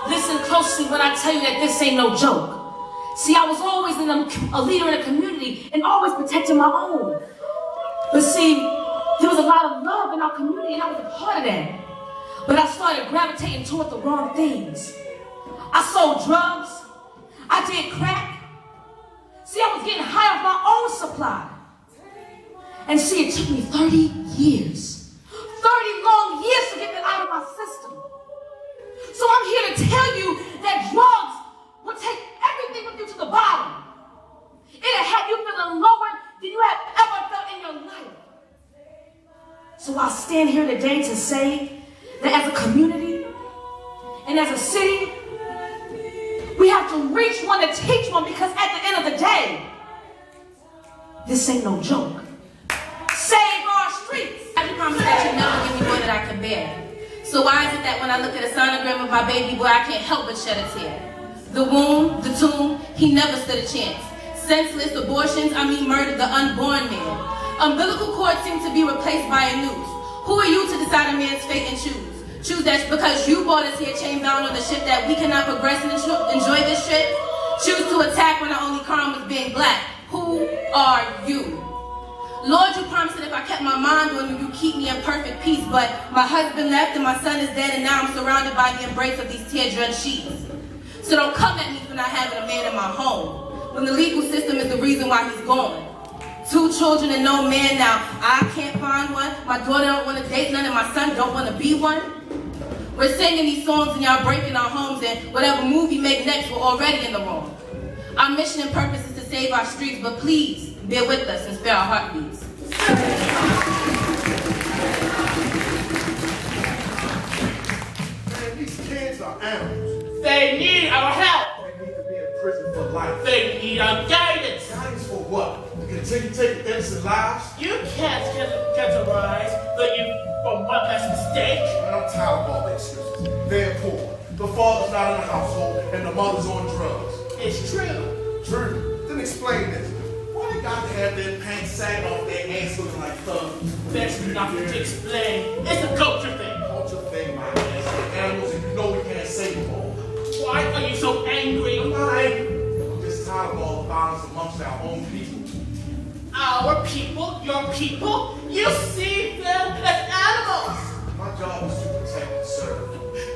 Listen closely when I tell you that this ain't no joke. See, I was always a leader in the community and always protecting my own. But see, there was a lot of love in our community and I was a part of that. But I started gravitating toward the wrong things. I sold drugs. I did crack. See, I was getting high off my own supply. And see, it took me 30 years. 30 long years to get that out of my system. So I'm here to tell you that drugs will take everything with you to the bottom. It'll have you feeling lower than you have ever felt in your life. So I stand here today to say that as a community and as a city, we have to reach one to teach one, because at the end of the day, this ain't no joke. Save our streets. I promise that you never give me more than I can bear. So why is it that when I look at a sonogram of my baby boy, I can't help but shed a tear? The womb, the tomb, he never stood a chance. Senseless abortions, murder, the unborn man. Umbilical cords seem to be replaced by a noose. Who are you to decide a man's fate and choose? Choose that because you brought us here chained bound on the ship that we cannot progress and enjoy this trip? Choose to attack when our only crime was being black. Who are you? Lord, you promised that if I kept my mind on you, you keep me in perfect peace. But my husband left and my son is dead, and now I'm surrounded by the embrace of these tear-drenched sheets. So don't come at me for not having a man in my home, when the legal system is the reason why he's gone. 2 children and no man now. I can't find one. My daughter don't want to date none, and my son don't want to be one. We're singing these songs and y'all breaking our homes, and whatever move you make next, we're already in the wrong. Our mission and purpose is to save our streets, but please bear with us and spare our heartbeats. Man, these kids are animals. They need our help. They need to be in prison for life. They need our guidance. Guidance for what? To continue taking innocent lives? You can't categorize the youth for one less mistake. Man, I'm tired of all the excuses. They're poor. The father's not in the household, and the mother's on drugs. It's true. True. Then explain this. Why they got to have their pants sagging off their ass looking like thugs? There's nothing to explain. It's a culture thing. Culture thing, my ass. They're animals, and you know we can't save them all. Why are you so angry? I'm not angry. I'm just tired of all the violence amongst our own people. Our people? Your people? You see them as animals. My job is to protect and serve.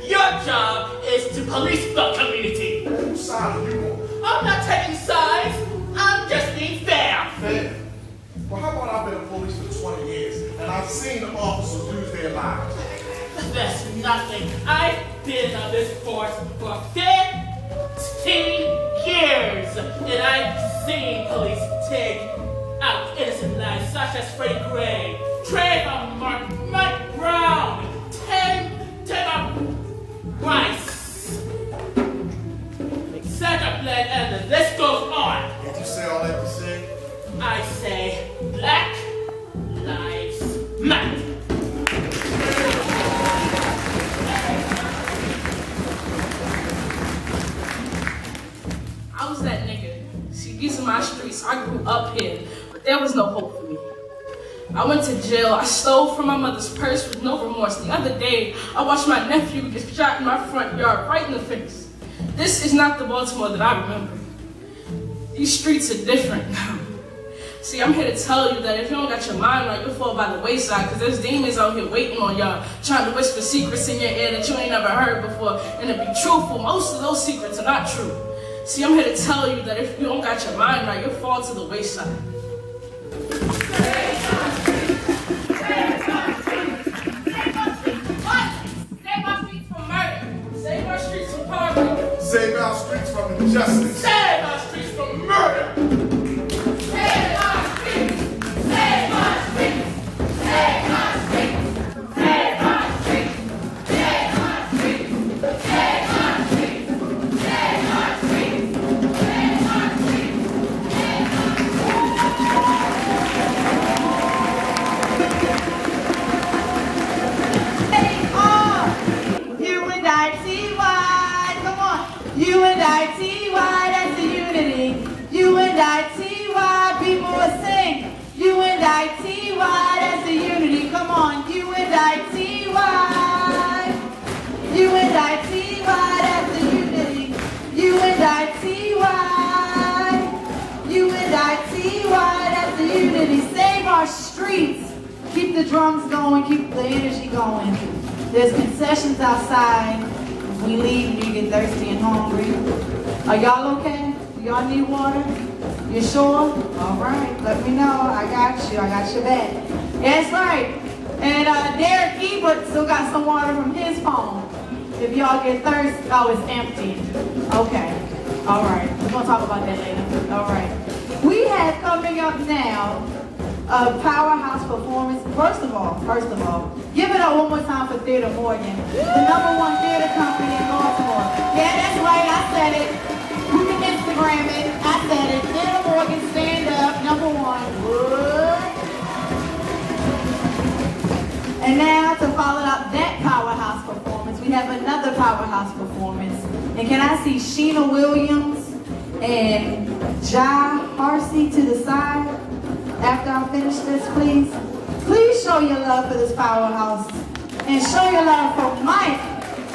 Your job is to police the community. Whose side are you on? I'm not taking sides. I'm just being fair. Fair? Well, how about I've been a police for 20 seen officers lose their lives. That's nothing. I've been on this force for 15 years, and I've seen police take out innocent lives such as Freddie Gray, Trayvon Martin, Mike Brown, Tamar Rice, Sandra Bland, and the list goes on. Did you say all that to say? I say Black Lives Matter. I was that nigga. See, these are my streets. I grew up here, but there was no hope for me. I went to jail. I stole from my mother's purse with no remorse. The other day, I watched my nephew get shot in my front yard, right in the face. This is not the Baltimore that I remember. These streets are different now. See, I'm here to tell you that if you don't got your mind right, you'll fall by the wayside, because there's demons out here waiting on y'all, trying to whisper secrets in your ear that you ain't never heard before. And to be truthful, most of those secrets are not true. See, I'm here to tell you that if you don't got your mind right, you'll fall to the wayside. Save our streets from murder. Save our streets from poverty. Save our streets from injustice. Save our streets from murder. Save our streets! Save our streets! Save our streets! Save our streets! Save our streets! Save our streets! Save our streets! Save our streets! U-N-I-T-Y, come on. U-N-I-T-Y, that's the unity. U-N-I-T-Y, people will sing. U-N-I-T-Y, that's the unity. Come on. U-N-I-T-Y. U-N-I-T-Y, that's the unity. U-N-I-T-Y. U-N-I-T-Y, that's the unity. Save our streets. Keep the drums going, keep the energy going. There's concessions outside. We leave and you get thirsty and hungry. Are y'all okay? Do y'all need water? You sure? All right, let me know. I got you. I got your back. That's right. And Derek Ebert still got some water from his phone. If y'all get thirsty, oh, it's empty. Okay. All right. We're going to talk about that later. All right. We have coming up now a powerhouse performance. First of all, give it up one more time for Theater Morgan, the #1 theater company in Baltimore. Yeah, that's right, I said it. You can Instagram it. I said it. Theater Morgan, stand up, #1. What? And now to follow up that powerhouse performance, we have another powerhouse performance. And can I see Sheena Williams and Ja Harsey to the side? After I finish this, please. Please show your love for this powerhouse. And show your love for Mike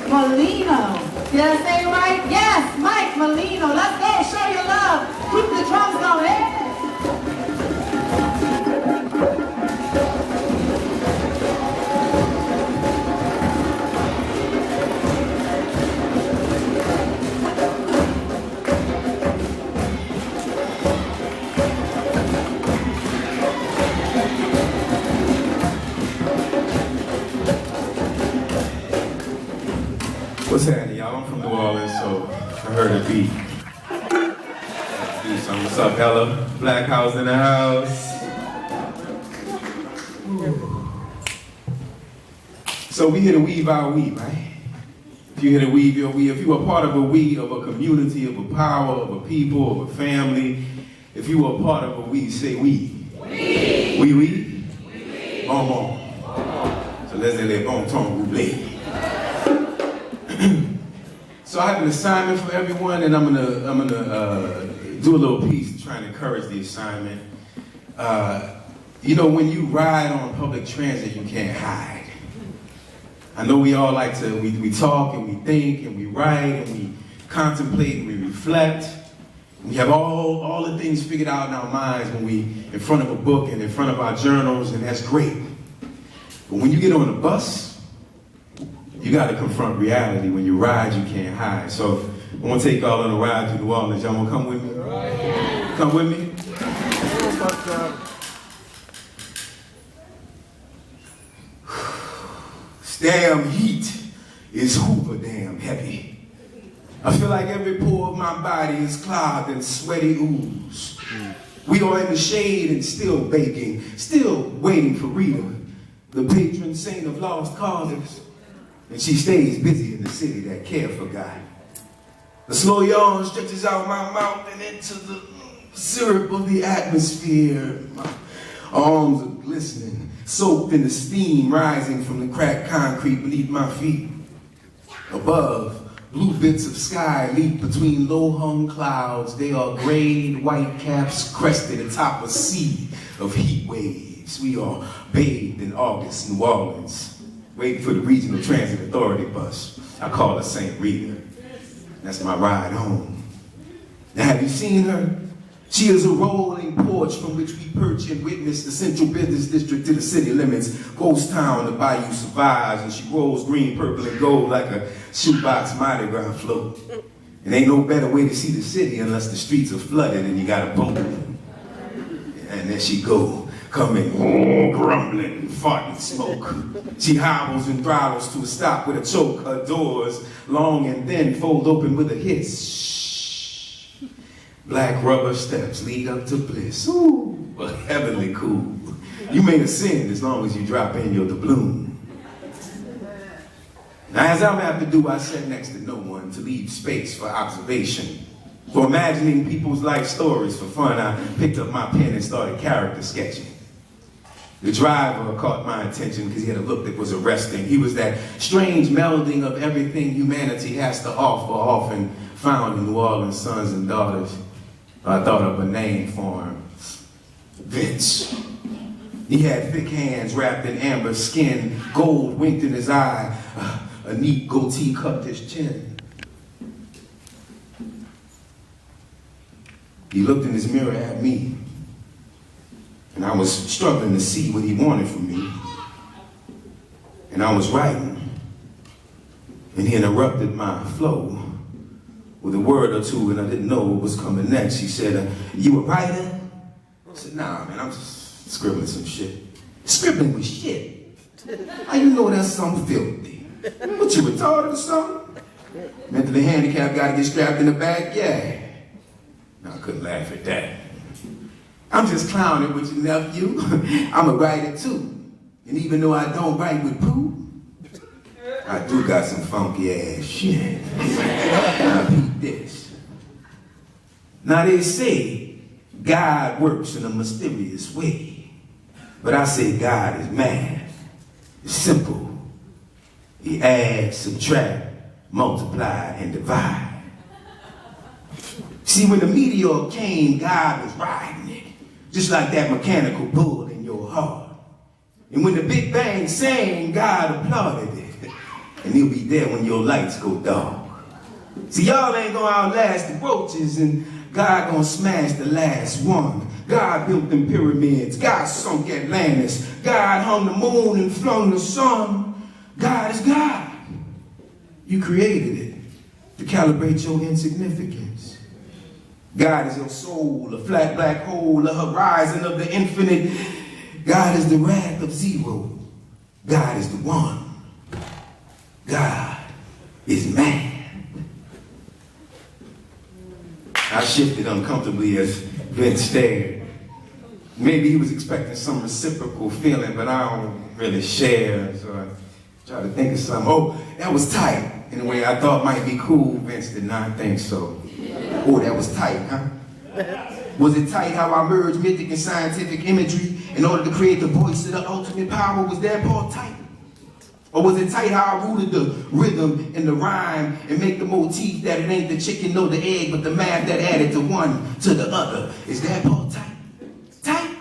Molino. Did I say it right? Yes, Mike Molino. Let's go, show your love. Keep the drums going. What's happening, y'all? I'm from New Orleans, so I heard a beat. So what's up, Ella? Black House in the house. So we here to weave our we, right? If you're here to weave your we, if you are part of a we, of a community, of a power, of a people, of a family, if you are part of a we, say we. We. We. Bon bon. So let's say bon ton roulé. So I have an assignment for everyone, and I'm gonna do a little piece to try and encourage the assignment. You know, when you ride on public transit, you can't hide. I know we all like to, we talk and we think and we write and we contemplate and we reflect. We have all the things figured out in our minds when we in front of a book and in front of our journals, and that's great. But when you get on a bus, you got to confront reality. When you ride, you can't hide. So I want to take y'all on a ride to New Orleans. Y'all want to come with me? Come with me? This damn heat is hoover damn heavy. I feel like every pore of my body is clogged in sweaty ooze. We are in the shade and still baking, still waiting for Rita, the patron saint of lost causes. And she stays busy in the city that care for God. The slow yawn stretches out my mouth and into the syrup of the atmosphere. My arms are glistening, soaked in the steam rising from the cracked concrete beneath my feet. Above, blue bits of sky leap between low-hung clouds. They are grayed white caps crested atop a sea of heat waves. We are bathed in August New Orleans, waiting for the Regional Transit Authority bus. I call her St. Rita. That's my ride home. Now, have you seen her? She is a rolling porch from which we perch and witness the central business district to the city limits. Ghost town, the bayou survives, and she rolls green, purple, and gold like a shoebox Mardi Gras float. And ain't no better way to see the city unless the streets are flooded and you got a boat. And there she go, coming, grumbling, farting smoke. She hobbles and throttles to a stop with a choke. Her doors, long and thin, fold open with a hiss. Black rubber steps lead up to bliss. Ooh, but heavenly cool. You may ascend as long as you drop in your doubloon. Now, as I'm apt to do, I sat next to no one to leave space for observation. For imagining people's life stories for fun, I picked up my pen and started character sketching. The driver caught my attention because he had a look that was arresting. He was that strange melding of everything humanity has to offer, often found in New Orleans sons and daughters. I thought of a name for him. Vince. He had thick hands wrapped in amber skin, gold winked in his eye, a neat goatee cupped his chin. He looked in his mirror at me, and I was struggling to see what he wanted from me. And I was writing, and he interrupted my flow with a word or two, and I didn't know what was coming next. He said, you a writer? I said, nah, man, I'm just scribbling some shit. Scribbling with shit? How you know that's something filthy? What, you retarded or something? Mentally handicapped, gotta get strapped in the back? Yeah. No, I couldn't laugh at that. I'm just clowning with your nephew. I'm a writer too. And even though I don't write with poo, I do got some funky ass shit. Now peep this. Now they say God works in a mysterious way. But I say God is math. It's simple. He adds, subtract, multiply, and divide. See, when the meteor came, God was riding it. Just like that mechanical bull in your heart. And when the Big Bang sang, God applauded it. And he'll be there when your lights go dark. See, y'all ain't gonna outlast the roaches, and God gonna smash the last one. God built them pyramids. God sunk Atlantis. God hung the moon and flung the sun. God is God. You created it to calibrate your insignificance. God is your soul, a flat black hole, a horizon of the infinite. God is the wrath of zero. God is the one. God is man. I shifted uncomfortably as Vince stared. Maybe he was expecting some reciprocal feeling, but I don't really share, so I tried to think of something. Oh, that was tight. In a way I thought might be cool. Vince did not think so. Oh, that was tight, huh? Was it tight how I merged mythic and scientific imagery in order to create the voice of the ultimate power? Was that part tight? Or was it tight how I rooted the rhythm and the rhyme and make the motif that it ain't the chicken nor the egg, but the math that added the one to the other? Is that part tight? Tight?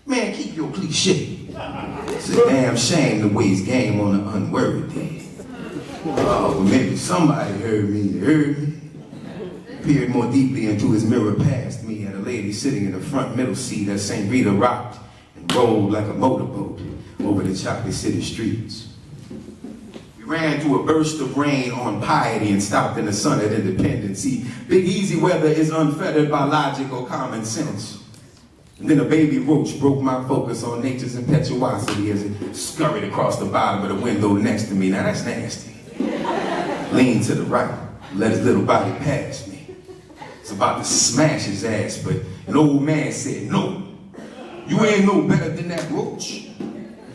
Man, keep your cliche. It's a damn shame to waste game on an unworthy. Oh, but maybe somebody heard me. Peered more deeply into his mirror past me at a lady sitting in the front middle seat as St. Rita rocked and rolled like a motorboat over the chocolate city streets. Ran through a burst of rain on piety and stopped in the sun at Independence. See, Big Easy weather is unfettered by logic or common sense. And then a baby roach broke my focus on nature's impetuosity as it scurried across the bottom of the window next to me. Now that's nasty. Leaned to the right, let his little body pass me. It's about to smash his ass, but an old man said, no, you ain't no better than that roach.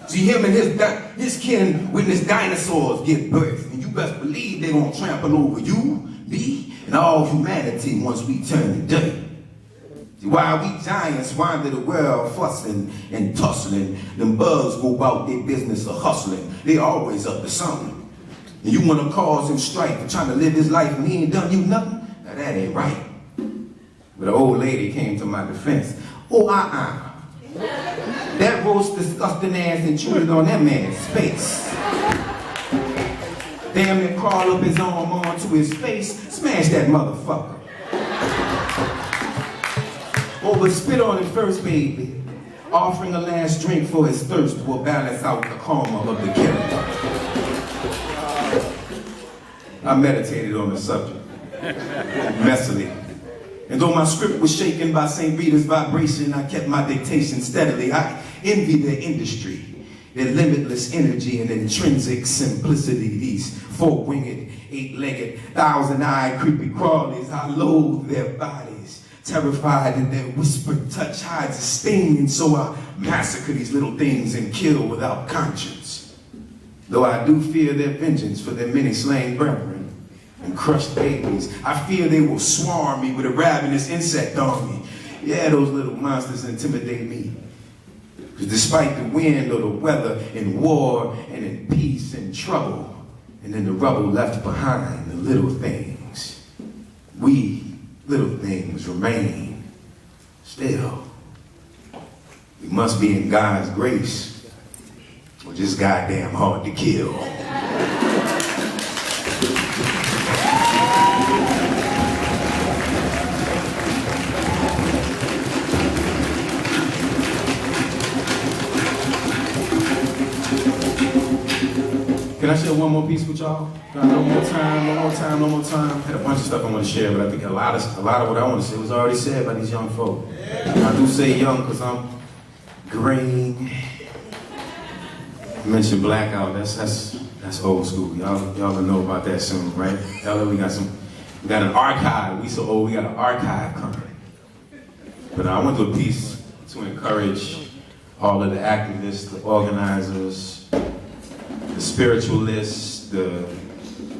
See, him and his kin witnessed dinosaurs give birth, and you best believe they're gonna trample over you, me, and all humanity once we turn to dirt. See, while we giants wander the world fussing and tussling, them bugs go about their business of hustling. They always up to something. And you wanna cause him strife for trying to live his life and he ain't done you nothing? Now that ain't right. But the old lady came to my defense. Oh, that roast disgusting ass intruded on that man's space. Damn near crawl up his arm onto his face, smash that motherfucker. Oh, but spit on it first, baby. Offering a last drink for his thirst will balance out the karma of the killer. I meditated on the subject, messily. And though my script was shaken by St. Rita's vibration, I kept my dictation steadily. I envy their industry, their limitless energy and intrinsic simplicity. These four-winged, eight-legged, thousand-eyed creepy crawlies, I loathe their bodies, terrified that their whispered touch hides a sting, and so I massacre these little things and kill without conscience. Though I do fear their vengeance for their many slain brethren and crushed babies, I fear they will swarm me with a ravenous insect army. Yeah, those little monsters intimidate me. Because despite the wind or the weather, in war and in peace and trouble, and in the rubble left behind, the little things, we little things remain. Still, we must be in God's grace, or just goddamn hard to kill. Can I share one more piece with y'all? One more time. Had a bunch of stuff I want to share, but I think a lot of what I want to say was already said by these young folk. I do say young because I'm green. I mentioned blackout. That's old school. Y'all gonna know about that soon, right? We got an archive. We so old. We got an archive coming. But I went to a piece to encourage all of the activists, the organizers, the spiritualists, the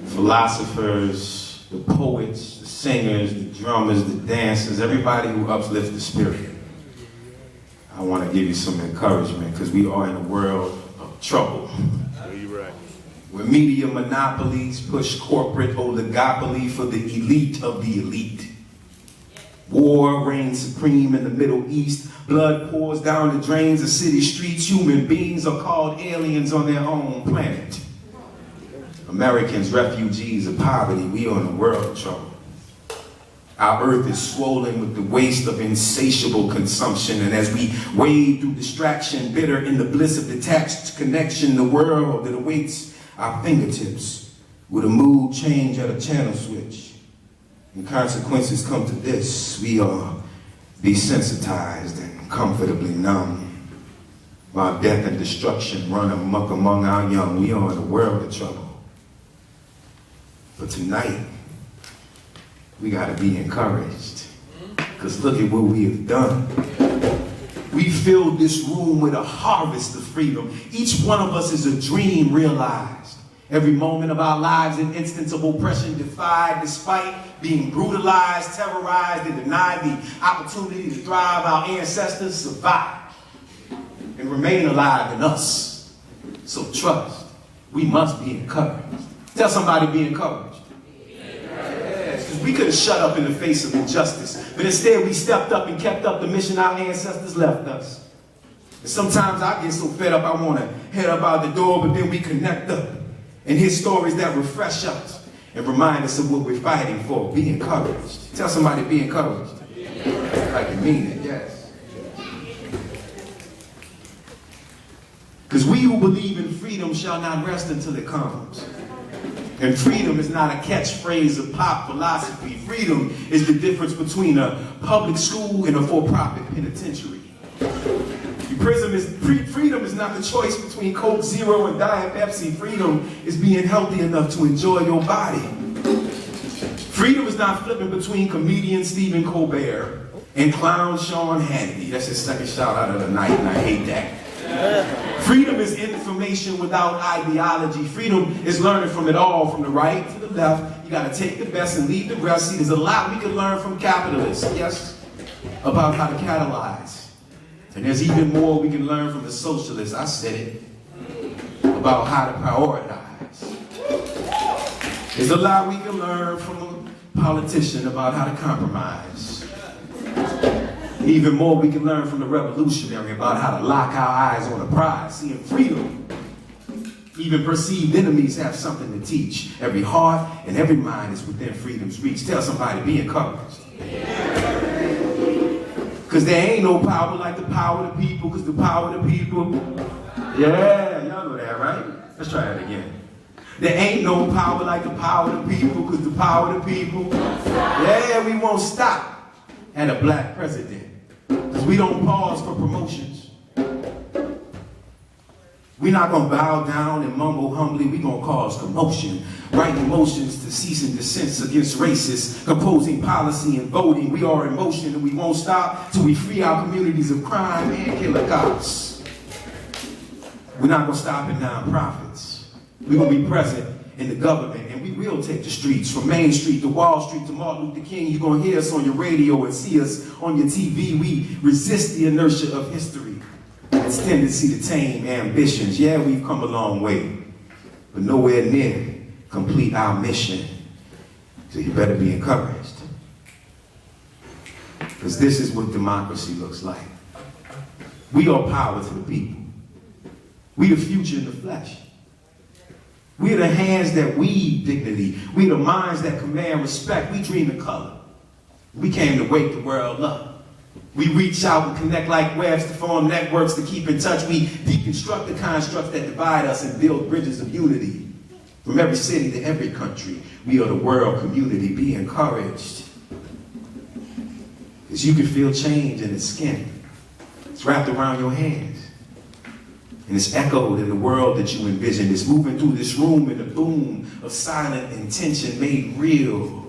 philosophers, the poets, the singers, the drummers, the dancers, everybody who uplifts the spirit. I want to give you some encouragement because we are in a world of trouble. Where media monopolies push corporate oligopoly for the elite of the elite. War reigns supreme in the Middle East. Blood pours down the drains of city streets. Human beings are called aliens on their own planet. Americans, refugees of poverty, we are in a world of trouble. Our earth is swollen with the waste of insatiable consumption, and as we wade through distraction, bitter in the bliss of detached connection, the world that awaits our fingertips with a mood change at a channel switch. And consequences come to this: we are desensitized and comfortably numb. While death and destruction run amok among our young, we are in a world of trouble. But tonight, we gotta be encouraged. Because look at what we have done. We filled this room with a harvest of freedom. Each one of us is a dream realized. Every moment of our lives an instance of oppression defied, despite being brutalized, terrorized, and denied the opportunity to thrive. Our ancestors survived and remain alive in us. So trust, we must be encouraged. Tell somebody, be encouraged. Yes, because we could have shut up in the face of injustice, but instead we stepped up and kept up the mission our ancestors left us. And sometimes I get so fed up I want to head up out the door, but then we connect up and hear stories that refresh us and remind us of what we're fighting for. Be encouraged. Tell somebody, be encouraged. Like you mean it, yes. Because we who believe in freedom shall not rest until it comes. And freedom is not a catchphrase of pop philosophy. Freedom is the difference between a public school and a for-profit penitentiary. Freedom is not the choice between Coke Zero and Diet Pepsi. Freedom is being healthy enough to enjoy your body. Freedom is not flipping between comedian Stephen Colbert and clown Sean Hannity. That's his second shout out of the night, and I hate that. Freedom is information without ideology. Freedom is learning from it all, from the right to the left. You gotta take the best and leave the rest. See, there's a lot we can learn from capitalists, yes, about how to catalyze. And there's even more we can learn from the socialists, I said it, about how to prioritize. There's a lot we can learn from a politician about how to compromise. Even more we can learn from the revolutionary about how to lock our eyes on a prize. See, in freedom, even perceived enemies have something to teach. Every heart and every mind is within freedom's reach. Tell somebody, be encouraged. Because there ain't no power like the power of the people, because the power of the people, yeah, y'all know that, right? Let's try that again. There ain't no power like the power of the people, because the power of the people, yeah, we won't stop at a black president, because we don't pause for promotions. We're not going to bow down and mumble humbly. We're going to cause commotion. Writing motions to cease and desist against racists. Composing policy and voting. We are in motion and we won't stop till we free our communities of crime and killer cops. We're not going to stop at nonprofits. We're going to be present in the government, and we will take the streets from Main Street to Wall Street to Martin Luther King. You're going to hear us on your radio and see us on your TV. We resist the inertia of history. Its tendency to tame ambitions. Yeah, we've come a long way, but nowhere near complete our mission. So you better be encouraged. Because this is what democracy looks like. We are power to the people. We the future in the flesh. We are the hands that weave dignity. We are the minds that command respect. We dream in color. We came to wake the world up. We reach out and connect like webs to form networks to keep in touch. We deconstruct the constructs that divide us and build bridges of unity. From every city to every country, we are the world community. Be encouraged. Because you can feel change in its skin. It's wrapped around your hands. And it's echoed in the world that you envision. It's moving through this room in the boom of silent intention made real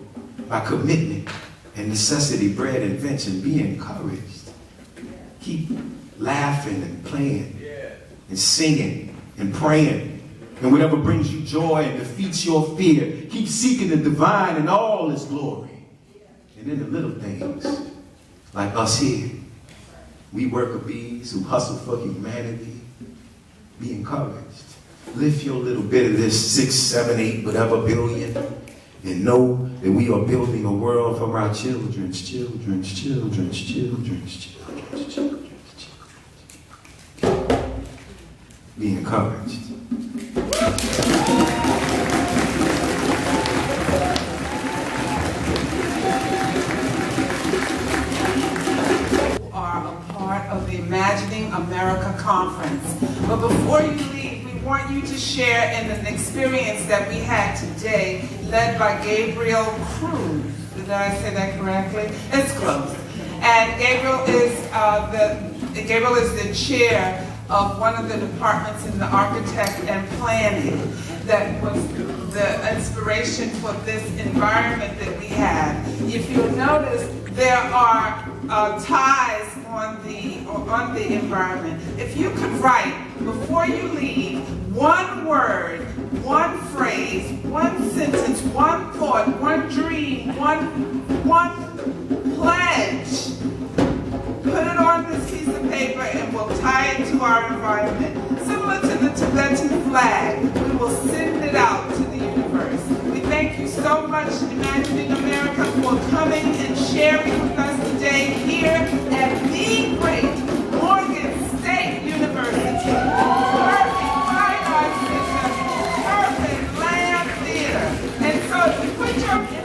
by commitment and necessity bred invention. Be encouraged. Keep laughing and playing and singing and praying. And whatever brings you joy and defeats your fear, keep seeking the divine in all its glory. And in the little things, like us here, we worker bees who hustle for humanity. Be encouraged. Lift your little bit of this 6, 7, 8, whatever billion, and know that we are building a world for our children's children's children's children's children's children's children. Be encouraged. Are a part of the Imagining America Conference. But before you leave, we want you to share in an experience that we had today, led by Gabriel Cruz. Did I say that correctly? It's close. And Gabriel is the chair of one of the departments in the architect and planning that was the inspiration for this environment that we have. If you'll notice, there are ties on the environment. If you could write, before you leave, one word, one phrase, one sentence, one thought, one dream, one pledge, put it on this piece of paper and we'll tie it to our environment. Similar to the Tibetan flag, we will send it out to the universe. We thank you so much, Imagining America, for coming and sharing with us today here at the great Morgan State University. Perfect Fine Arts Center, perfect Lamb Theater. And so if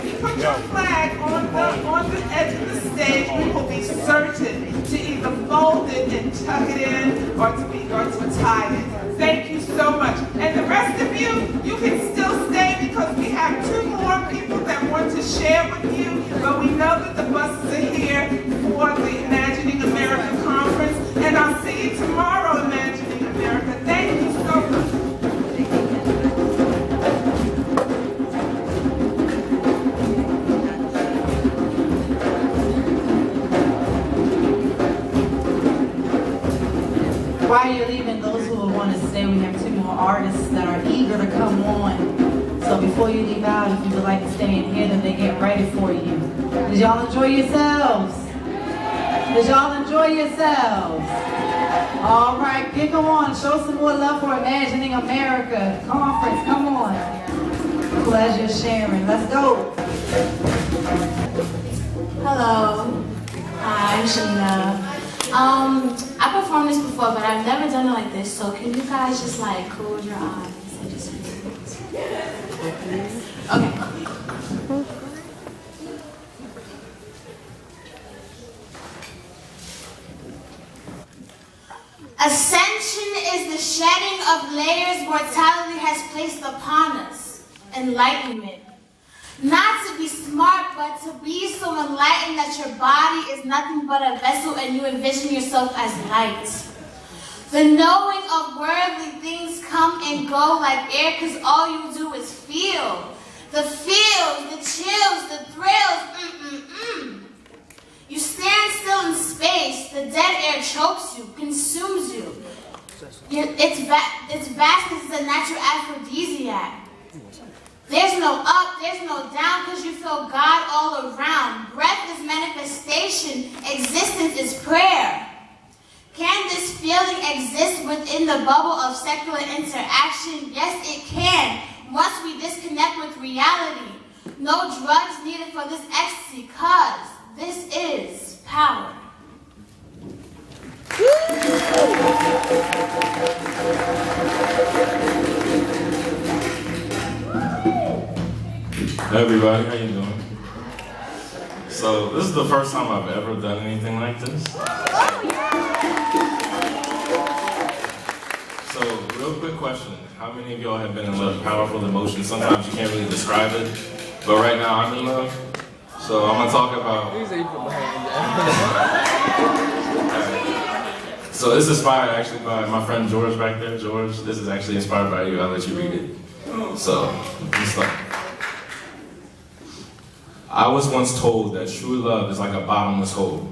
you put your flag on the edge of the stage, we will be certain to either fold it and tuck it in or to tie it. Thank you so much. And the rest of you, you can still stay because we have 2 more people that want to share with you, but we know that the buses are here for the Imagining America Conference. while you're leaving, those who will want to stay, we have 2 more artists that are eager to come on. So before you leave out, if you would like to stay and hear them, they get ready for you. Did y'all enjoy yourselves? Did y'all enjoy yourselves? All right, get on. Show some more love for Imagining America Conference. Come on. Pleasure sharing. Let's go. Hello. Hi, I'm Sheena. I performed this before, but I've never done it like this. So can you guys just like close your eyes and just okay. Ascension is the shedding of layers mortality has placed upon us. Enlightenment. Not to be smart, but to be so enlightened that your body is nothing but a vessel and you envision yourself as light. The knowing of worldly things come and go like air because all you do is feel. The feels, the chills, the thrills, You stand still in space, the dead air chokes you, consumes you. Its vastness is a natural aphrodisiac. There's no up, there's no down, because you feel God all around. Breath is manifestation, existence is prayer. Can this feeling exist within the bubble of secular interaction? Yes, it can, once we disconnect with reality. No drugs needed for this ecstasy, because this is power. Hey everybody, how you doing? So this is the first time I've ever done anything like this. So real quick question, how many of y'all have been in love? Powerful emotion, sometimes you can't really describe it, but right now I'm in love. So I'm gonna talk about... So this is inspired actually by my friend George back there. George, this is actually inspired by you, I'll let you read it. So, let's start. I was once told that true love is like a bottomless hole.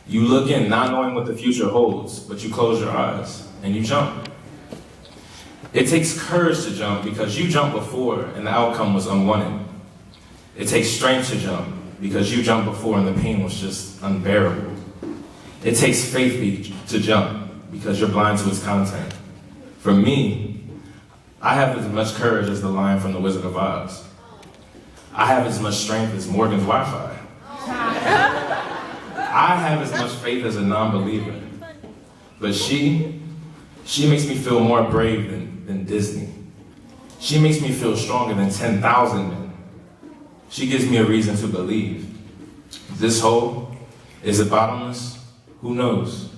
You look in not knowing what the future holds, but you close your eyes and you jump. It takes courage to jump because you jumped before and the outcome was unwanted. It takes strength to jump because you jumped before and the pain was just unbearable. It takes faith to jump because you're blind to its content. For me, I have as much courage as the lion from The Wizard of Oz. I have as much strength as Morgan's Wi-Fi. I have as much faith as a non-believer. But she makes me feel more brave than Disney. She makes me feel stronger than 10,000 men. She gives me a reason to believe. This hole, is it bottomless? Who knows?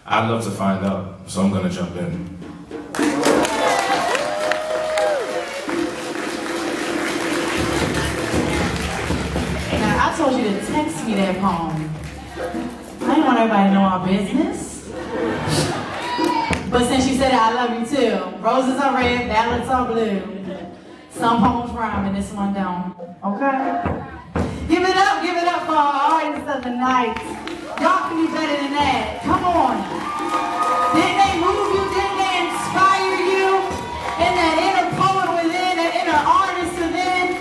I'd love to find out, so I'm gonna jump in. Now, I told you to text me that poem. I didn't want everybody to know our business. But since you said it, I love you too. Roses are red, violets are blue. Some poems rhyme and this one don't. Okay? Give it up for our artists of the night. Y'all can be better than that. Come on. Didn't they move you? Didn't they inspire you? And that inner poet within, that inner artist within?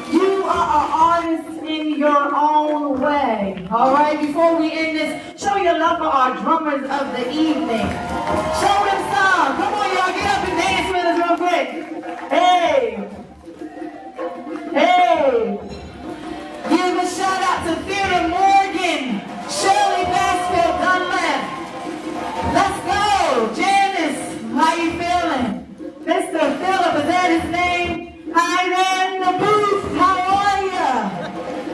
You are an artist in your own way. All right? Before we end this, show your love for our drummers of the evening. Show them some. Come on, y'all. Get up and dance with us real quick. Hey. Hey. Give a shout out to Theodore Morgan, Shirley, Basfield, Dunlap. Let's go. Janice, how you feeling? Mr. Phillip, is that his name? Hi there in the booth, how are ya?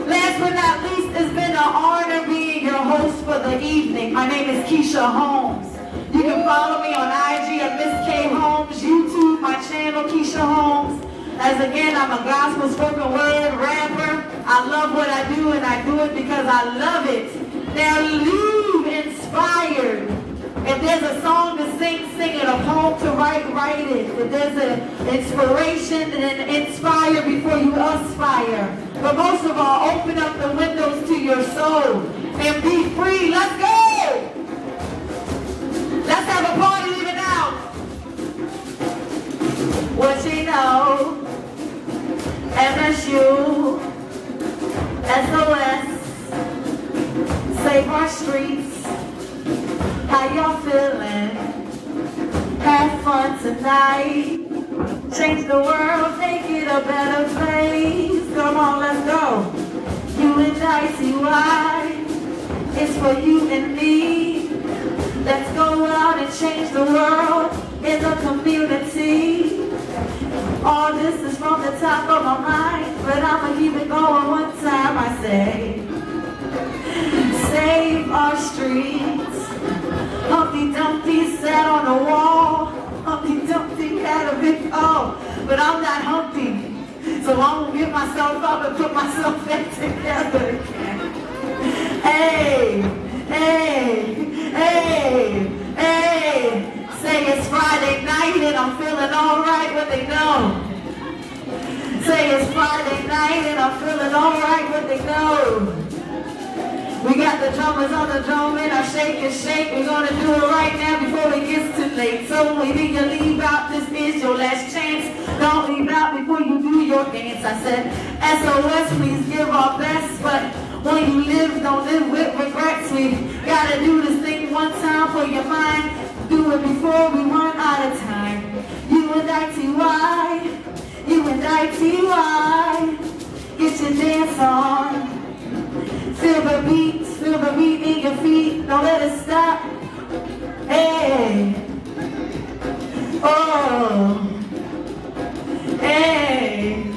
Last but not least, it's been an honor being your host for the evening. My name is Keisha Holmes. You can follow me on IG at Miss K Holmes, YouTube, my channel, Keisha Holmes. As again, I'm a gospel spoken word rapper. I love what I do and I do it because I love it. Now leave inspired. If there's a song to sing, sing it. A poem to write, write it. If there's an inspiration, then inspire before you aspire. But most of all, open up the windows to your soul and be free. Let's go! Let's have a our streets. How y'all feeling? Have fun tonight. Change the world, make it a better place. Come on, let's go. You and I, it's for you and me. Let's go out and change the world in the community. All this is from the top of my mind, but I'ma keep it going one time. I say, save our streets. Humpty Dumpty sat on the wall. Humpty Dumpty had a big fall, but I'm not Humpty. So I'm gonna get myself up and put myself back together again. Hey, hey, hey, hey. Say it's Friday night and I'm feeling alright, what they know. Say it's Friday night and I'm feeling alright, what they know. We got the drummers on the drum and I shake and shake. We're gonna do it right now before it gets too late. So when you leave out, this is your last chance. Don't leave out before you do your dance. I said, SOS, please give our best. But when you live, don't live with regrets. We gotta do this thing one time for your mind. Do it before we run out of time. You and I-T-Y, you and I-T-Y. Get your dance on. Feel the beat in your feet, don't let it stop. Hey, oh, hey,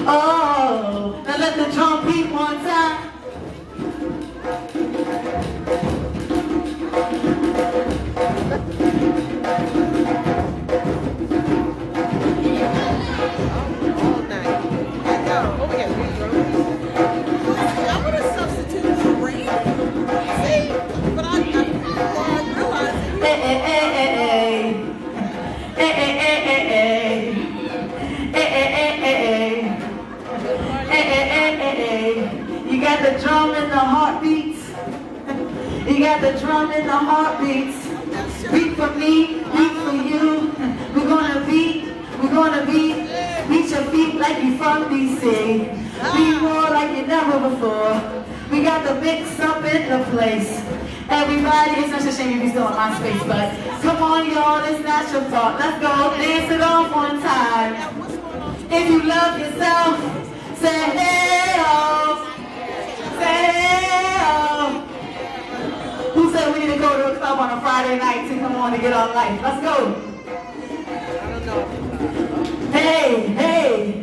oh, now let the drum beat one time. All night. I know. Oh, we got big drums. I'm going to substitute for rain. See? But I realized it. Hey, hey, hey, hey, hey, hey, hey, hey, hey, hey, hey, hey. You got the drum and the heartbeats. You got the drum and the heartbeats. Beat for me, beat for you. We're gonna beat your feet like you from DC. Beat more like you never before. We got the mix up in the place. Everybody, it's such a shame if you still in my space, but come on y'all, it's not your fault. Let's go, dance it off one time. If you love yourself, say hey-oh. Say hey-oh. Who said we need to go to a club on a Friday night to come on and get our life? Let's go. Hey, hey.